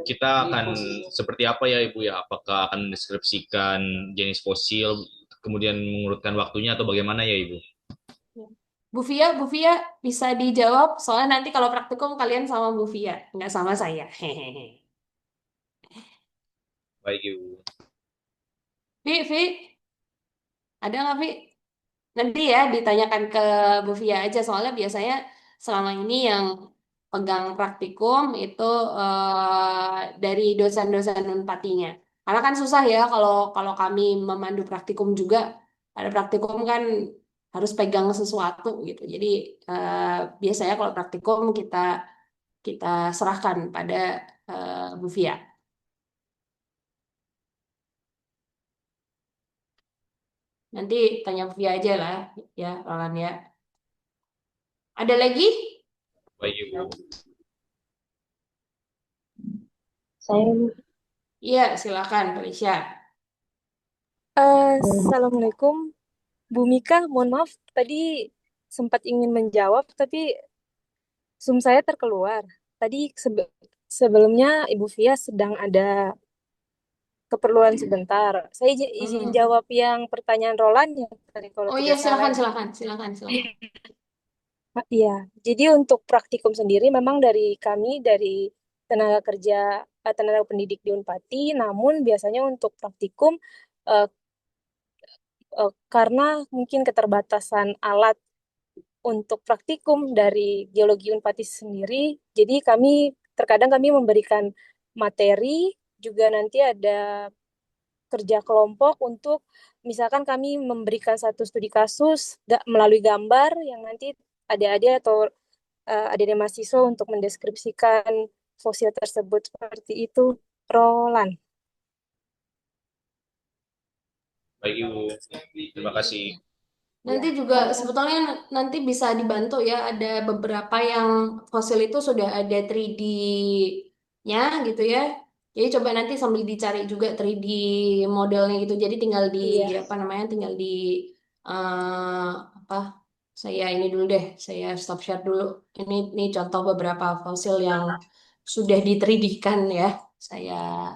[SPEAKER 2] kita akan seperti apa ya Ibu ya? Apakah akan mendeskripsikan jenis fosil, kemudian mengurutkan waktunya atau bagaimana ya Ibu?
[SPEAKER 1] Bu Via bisa dijawab. Soalnya nanti kalau praktikum kalian sama Bu Via, nggak sama saya. Hehehe.
[SPEAKER 2] Baik Ibu.
[SPEAKER 1] Vi, ada nggak Vi? Nanti ya ditanyakan ke Bu Fia aja soalnya biasanya selama ini yang pegang praktikum itu dari dosen-dosen Unpatinya. Karena kan susah ya kalau kalau kami memandu praktikum juga ada praktikum kan harus pegang sesuatu gitu. Jadi eh, biasanya kalau praktikum kita kita serahkan pada Bu Fia. Nanti tanya Bu Fia aja lah ya, Roland ya. Ada lagi?
[SPEAKER 2] Baik Ibu.
[SPEAKER 8] Saya
[SPEAKER 1] Iya, silakan, Felicia.
[SPEAKER 8] Assalamualaikum, Bu Mika. Mohon maaf, tadi sempat ingin menjawab, tapi Zoom saya terkeluar. Tadi sebelumnya Ibu Via sedang ada keperluan sebentar. Saya izin
[SPEAKER 1] Mm-mm.
[SPEAKER 8] jawab yang pertanyaan Roland ya tadi kalau
[SPEAKER 1] Oh iya,
[SPEAKER 8] tidak salah
[SPEAKER 1] silakan,
[SPEAKER 8] ya.
[SPEAKER 1] silakan, silakan, silakan.
[SPEAKER 8] Iya, jadi untuk praktikum sendiri memang dari kami dari tenaga kerja tenaga pendidik di Unpati, namun biasanya untuk praktikum eh, karena mungkin keterbatasan alat untuk praktikum dari geologi Unpati sendiri, jadi terkadang kami memberikan materi, juga nanti ada kerja kelompok untuk misalkan kami memberikan satu studi kasus melalui gambar yang nanti adik-adik atau adik-adik mahasiswa untuk mendeskripsikan fosil tersebut seperti itu. Roland.
[SPEAKER 2] Baik Ibu. Terima kasih.
[SPEAKER 1] Nanti juga sebetulnya nanti bisa dibantu ya, ada beberapa yang fosil itu sudah ada 3D-nya gitu ya. Jadi coba nanti sambil dicari juga 3D modelnya gitu. Jadi tinggal di
[SPEAKER 8] Iya.
[SPEAKER 1] apa namanya, tinggal di eh, apa? Saya ini dulu deh, saya stop share dulu. Ini contoh beberapa fosil yang sudah di 3D-kan ya. Saya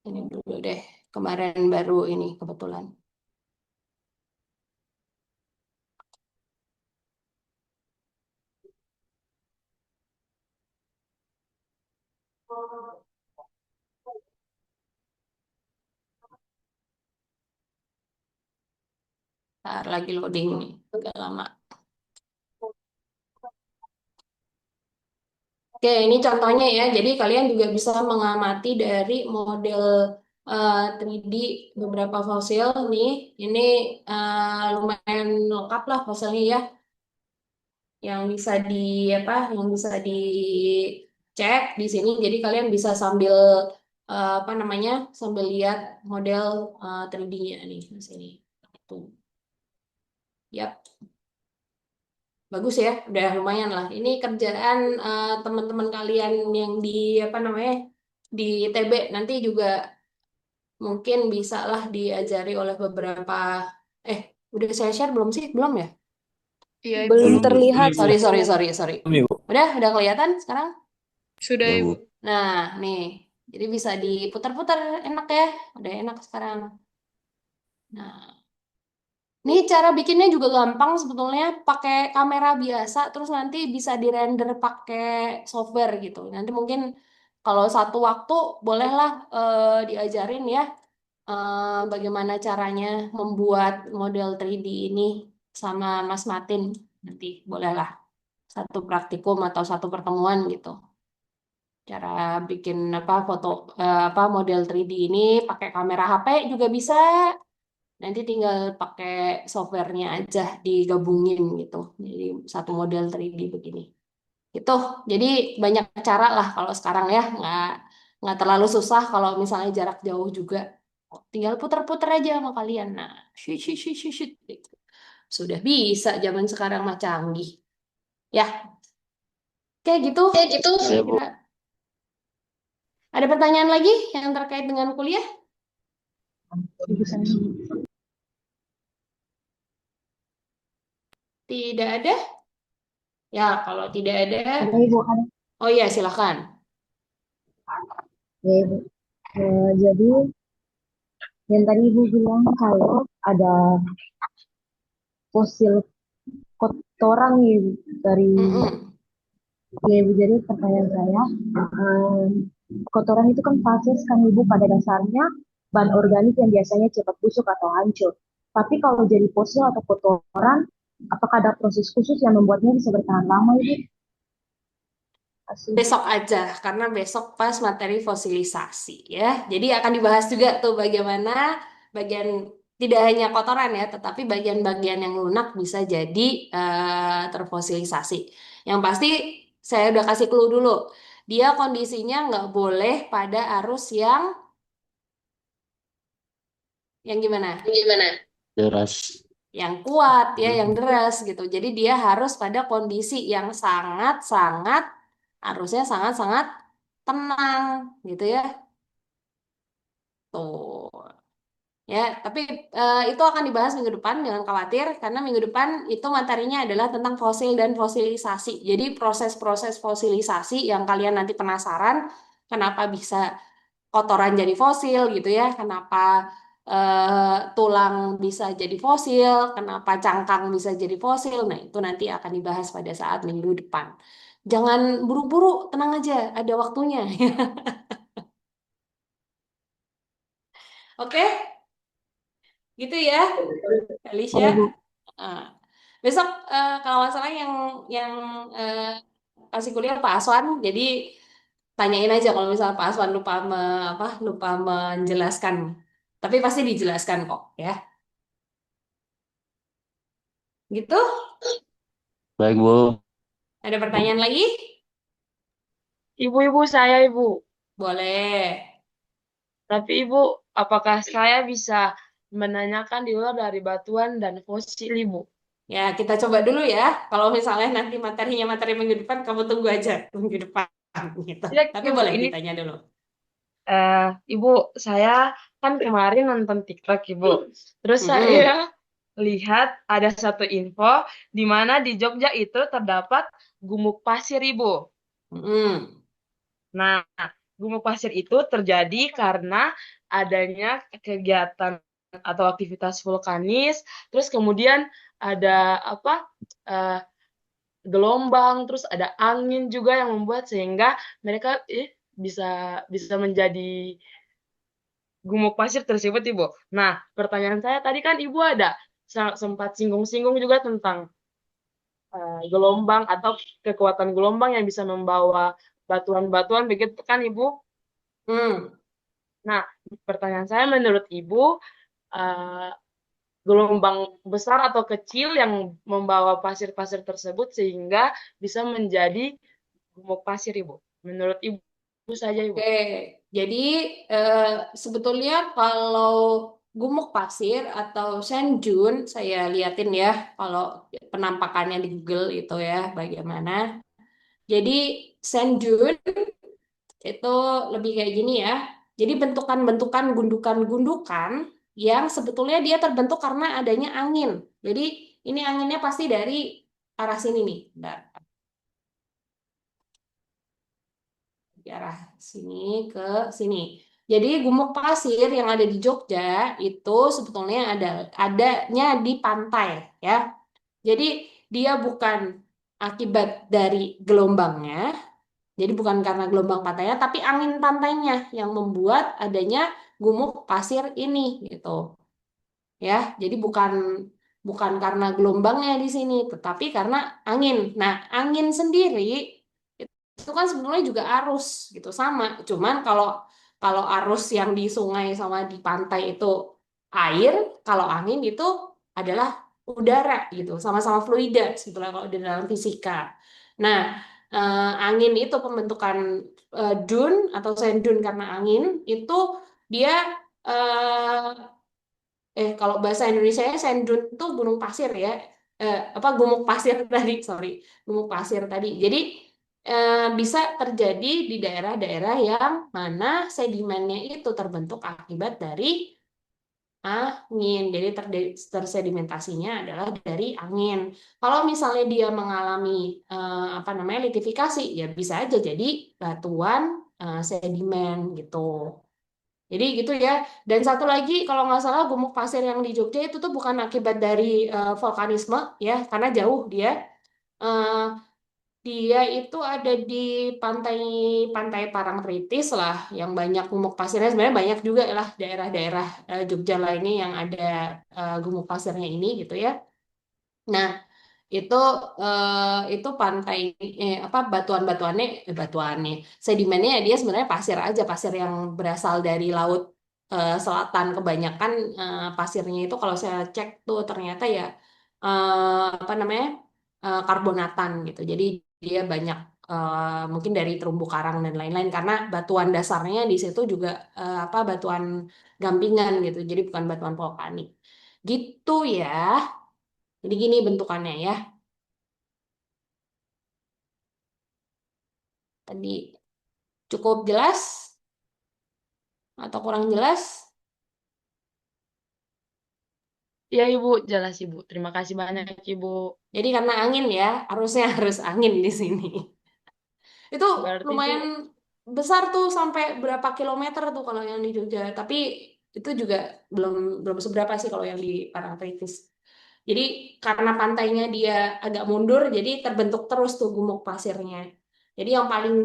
[SPEAKER 1] ini dulu deh. Kemarin baru ini kebetulan. Ntar lagi loading nih, agak lama. Oke, ini contohnya ya. Jadi kalian juga bisa mengamati dari model 3D beberapa fosil nih. Ini lumayan lengkap lah fosilnya ya, yang bisa di apa, yang bisa dicek di sini. Jadi kalian bisa sambil apa namanya, sambil lihat model 3D-nya nih di sini. Tuh, yap. Bagus ya, udah lumayan lah. Ini kerjaan teman-teman kalian yang di apa namanya, di ITB nanti juga mungkin bisa lah diajari oleh beberapa. Eh, udah saya share belum sih? Belum ya?
[SPEAKER 6] Iya, Ibu.
[SPEAKER 8] Belum
[SPEAKER 5] Belum, Bu.
[SPEAKER 8] terlihat,
[SPEAKER 1] Sorry,
[SPEAKER 8] Bu.
[SPEAKER 1] sorry, sorry, sorry.
[SPEAKER 5] Belum, Ibu.
[SPEAKER 1] Udah kelihatan sekarang?
[SPEAKER 6] Sudah,
[SPEAKER 5] Ya,
[SPEAKER 6] Ibu.
[SPEAKER 5] Bu.
[SPEAKER 1] Nah, nih, jadi bisa diputar-putar, enak ya, udah enak sekarang. Nah, ini cara bikinnya juga gampang sebetulnya, pakai kamera biasa, terus nanti bisa dirender pakai software gitu. Nanti mungkin kalau satu waktu bolehlah diajarin ya bagaimana caranya membuat model 3D ini sama Mas Matin. Nanti bolehlah satu praktikum atau satu pertemuan gitu. Cara bikin apa foto apa model 3D ini pakai kamera HP juga bisa. Nanti tinggal pakai softwarenya aja digabungin gitu. Jadi satu model 3D begini. Itu. Jadi banyak cara lah kalau sekarang ya, nggak terlalu susah kalau misalnya jarak jauh juga. Tinggal puter-puter aja sama kalian. Nah, shit, shit, shit, shit, shit, gitu. Sudah bisa zaman sekarang mah canggih. Ya, kayak gitu.
[SPEAKER 5] Ya, Bu.
[SPEAKER 1] Kira ada pertanyaan lagi yang terkait dengan kuliah? Tidak ada? Ya, kalau tidak ada,
[SPEAKER 9] Ada Ibu, ada.
[SPEAKER 1] oh iya silakan.
[SPEAKER 9] Ya Ibu. Jadi yang tadi Ibu bilang kalau ada fosil kotoran nih dari
[SPEAKER 1] Mm-mm.
[SPEAKER 9] ya Ibu. Jadi pertanyaan saya, em, kotoran itu kan fases kan Ibu, pada dasarnya bahan organik yang biasanya cepat busuk atau hancur. Tapi kalau jadi fosil atau kotoran, apakah ada proses khusus yang membuatnya bisa bertahan lama Ibu? Asik.
[SPEAKER 1] Besok aja, karena besok pas materi fosilisasi ya. Jadi akan dibahas juga tuh bagaimana bagian tidak hanya kotoran ya, tetapi bagian-bagian yang lunak bisa jadi terfosilisasi. Yang pasti saya udah kasih clue dulu. Dia kondisinya nggak boleh pada arus yang gimana?
[SPEAKER 5] Deras.
[SPEAKER 1] Yang kuat ya, yang deras gitu. Jadi dia harus pada kondisi yang sangat-sangat arusnya sangat-sangat tenang gitu ya. Tuh. Ya, tapi itu akan dibahas minggu depan, jangan khawatir karena minggu depan itu materinya adalah tentang fosil dan fosilisasi. Jadi proses-proses fosilisasi yang kalian nanti penasaran kenapa bisa kotoran jadi fosil gitu ya, kenapa tulang bisa jadi fosil, kenapa cangkang bisa jadi fosil. Nah, itu nanti akan dibahas pada saat minggu depan. Jangan buru-buru, tenang aja, ada waktunya. Oke, gitu ya, Alicia.
[SPEAKER 9] Ada Bu.
[SPEAKER 1] Ah. Besok kalau nggak salah yang eh, kasih kuliah Pak Aswan, jadi tanyain aja kalau misalnya Pak Aswan lupa menjelaskan. Tapi pasti dijelaskan kok ya. Gitu?
[SPEAKER 5] Baik, Bu.
[SPEAKER 1] Ada pertanyaan lagi?
[SPEAKER 4] Ibu-ibu saya, Ibu.
[SPEAKER 1] Boleh.
[SPEAKER 4] Tapi Ibu, apakah saya bisa menanyakan di luar dari batuan dan fosil, Ibu?
[SPEAKER 1] Ya, kita coba dulu ya. Kalau misalnya nanti materinya materi minggu depan, kamu tunggu aja minggu depan gitu.
[SPEAKER 4] Tidak,
[SPEAKER 1] Tapi
[SPEAKER 4] Ibu.
[SPEAKER 1] boleh
[SPEAKER 4] Ini,
[SPEAKER 1] ditanya dulu.
[SPEAKER 4] Ibu, saya kan kemarin nonton TikTok, Ibu. Terus
[SPEAKER 1] Mm-mm.
[SPEAKER 4] saya lihat ada satu info di mana di Jogja itu terdapat gumuk pasir, Ibu.
[SPEAKER 1] Mm-mm.
[SPEAKER 4] Nah, gumuk pasir itu terjadi karena adanya kegiatan atau aktivitas vulkanis, terus kemudian ada apa eh, gelombang, terus ada angin juga yang membuat sehingga mereka bisa bisa menjadi gumuk pasir tersebut, Ibu. Nah, pertanyaan saya tadi kan Ibu ada sempat singgung-singgung juga tentang gelombang atau kekuatan gelombang yang bisa membawa batuan-batuan, begitu kan Ibu?
[SPEAKER 1] Hmm.
[SPEAKER 4] Nah, pertanyaan saya menurut Ibu, eh, gelombang besar atau kecil yang membawa pasir-pasir tersebut sehingga bisa menjadi gumuk pasir, Ibu. Menurut Ibu saja, Ibu.
[SPEAKER 1] Oke, jadi eh, sebetulnya kalau gumuk pasir atau sand dune, saya liatin ya kalau penampakannya di Google itu ya bagaimana. Jadi sand dune itu lebih kayak gini ya. Jadi bentukan-bentukan gundukan-gundukan yang sebetulnya dia terbentuk karena adanya angin. Jadi ini anginnya pasti dari arah sini nih. Bentar. Di arah sini ke sini. Jadi gumuk pasir yang ada di Jogja itu sebetulnya adanya di pantai ya. Jadi dia bukan akibat dari gelombangnya, jadi bukan karena gelombang pantainya, tapi angin pantainya yang membuat adanya gumuk pasir ini gitu. Ya, jadi bukan bukan karena gelombangnya di sini, tetapi karena angin. Nah, angin sendiri itu kan sebenarnya juga arus gitu sama. Cuman kalau kalau arus yang di sungai sama di pantai itu air, kalau angin itu adalah udara gitu, sama-sama fluida sebetulnya kalau di dalam fisika. Nah, angin itu pembentukan dune atau sand dune karena angin itu dia kalau bahasa Indonesia sandun itu gunung pasir ya. Apa gumuk pasir tadi, sorry, gumuk pasir tadi. Jadi bisa terjadi di daerah-daerah yang mana sedimennya itu terbentuk akibat dari angin. Jadi tersedimentasinya adalah dari angin. Kalau misalnya dia mengalami apa namanya litifikasi, ya bisa aja jadi batuan sedimen gitu. Jadi gitu ya. Dan satu lagi kalau nggak salah gumuk pasir yang di Jogja itu tuh bukan akibat dari vulkanisme ya, karena jauh dia. Eh, dia itu ada di pantai pantai Parangtritis lah, yang banyak gumuk pasirnya. Sebenarnya banyak juga lah daerah-daerah Jogja lainnya yang ada gumuk pasirnya ini gitu ya. Nah, itu itu pantai apa batuannya sedimennya ya dia sebenarnya pasir aja, pasir yang berasal dari laut selatan. Kebanyakan pasirnya itu kalau saya cek tuh ternyata ya apa namanya karbonatan gitu, jadi dia banyak mungkin dari terumbu karang dan lain-lain karena batuan dasarnya di situ juga apa batuan gampingan gitu, jadi bukan batuan vulkanik gitu ya. Jadi gini bentukannya ya. Tadi cukup jelas atau kurang jelas?
[SPEAKER 4] Iya, Ibu. Jelas, Ibu. Terima kasih banyak, Ibu.
[SPEAKER 1] Jadi karena angin ya, harusnya harus angin di sini. Itu
[SPEAKER 4] Berarti itu,
[SPEAKER 1] lumayan besar tuh sampai berapa kilometer tuh kalau yang di Jogja. Tapi itu juga belum belum seberapa sih kalau yang di Parangtritis. Jadi karena pantainya dia agak mundur, jadi terbentuk terus tuh gumuk pasirnya. Jadi yang paling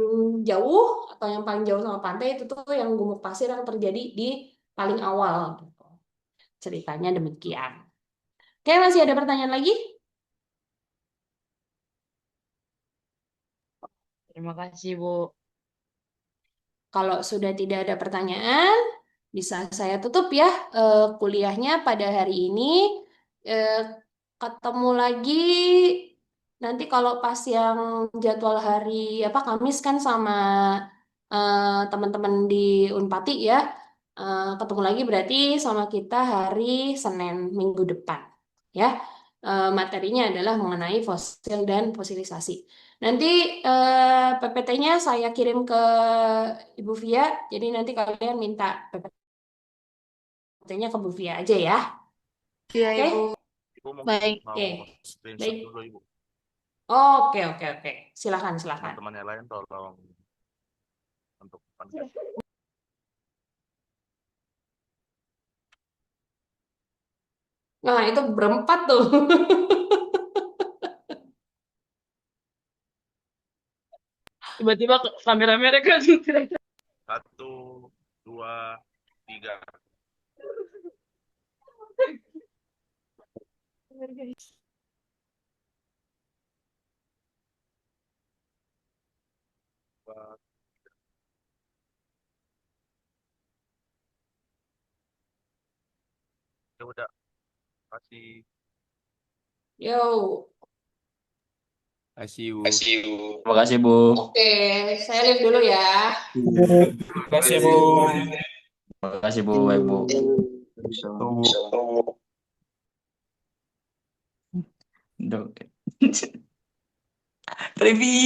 [SPEAKER 1] jauh atau yang paling jauh sama pantai itu tuh yang gumuk pasir yang terjadi di paling awal gitu. Ceritanya demikian. Oke, masih ada pertanyaan lagi?
[SPEAKER 4] terima kasih, Ibu.
[SPEAKER 1] Kalau sudah tidak ada pertanyaan, bisa saya tutup ya kuliahnya pada hari ini. Eh, Ketemu lagi nanti kalau pas yang jadwal hari apa Kamis kan sama teman-teman di Unpati ya. Ketemu lagi berarti sama kita hari Senin minggu depan ya. Materinya adalah mengenai fosil dan fosilisasi. Nanti PPT-nya saya kirim ke Ibu Via, jadi nanti kalian minta PPT-nya ke Bu Via aja ya.
[SPEAKER 6] Iya,
[SPEAKER 1] Oke?
[SPEAKER 6] Ibu.
[SPEAKER 3] Ibu
[SPEAKER 1] Baik.
[SPEAKER 3] mau
[SPEAKER 1] Oke.
[SPEAKER 3] screenshot
[SPEAKER 1] Baik.
[SPEAKER 3] dulu, Ibu.
[SPEAKER 1] Oke, oke, oke. Silakan, silakan.
[SPEAKER 3] Teman-teman yang lain tolong untuk
[SPEAKER 1] Nah, itu berempat tuh.
[SPEAKER 4] Tiba-tiba kamera mereka tidak.
[SPEAKER 3] 1, 2, 3.
[SPEAKER 10] Ya udah, kasih.
[SPEAKER 1] Yo.
[SPEAKER 10] Kasih, Bu.
[SPEAKER 5] Terima kasih, Bu.
[SPEAKER 1] Oke, saya live dulu ya.
[SPEAKER 10] Terima kasih, Bu.
[SPEAKER 5] Terima kasih, Bu. Baik, Bu.
[SPEAKER 10] Tunggu.
[SPEAKER 5] Dok. Revi.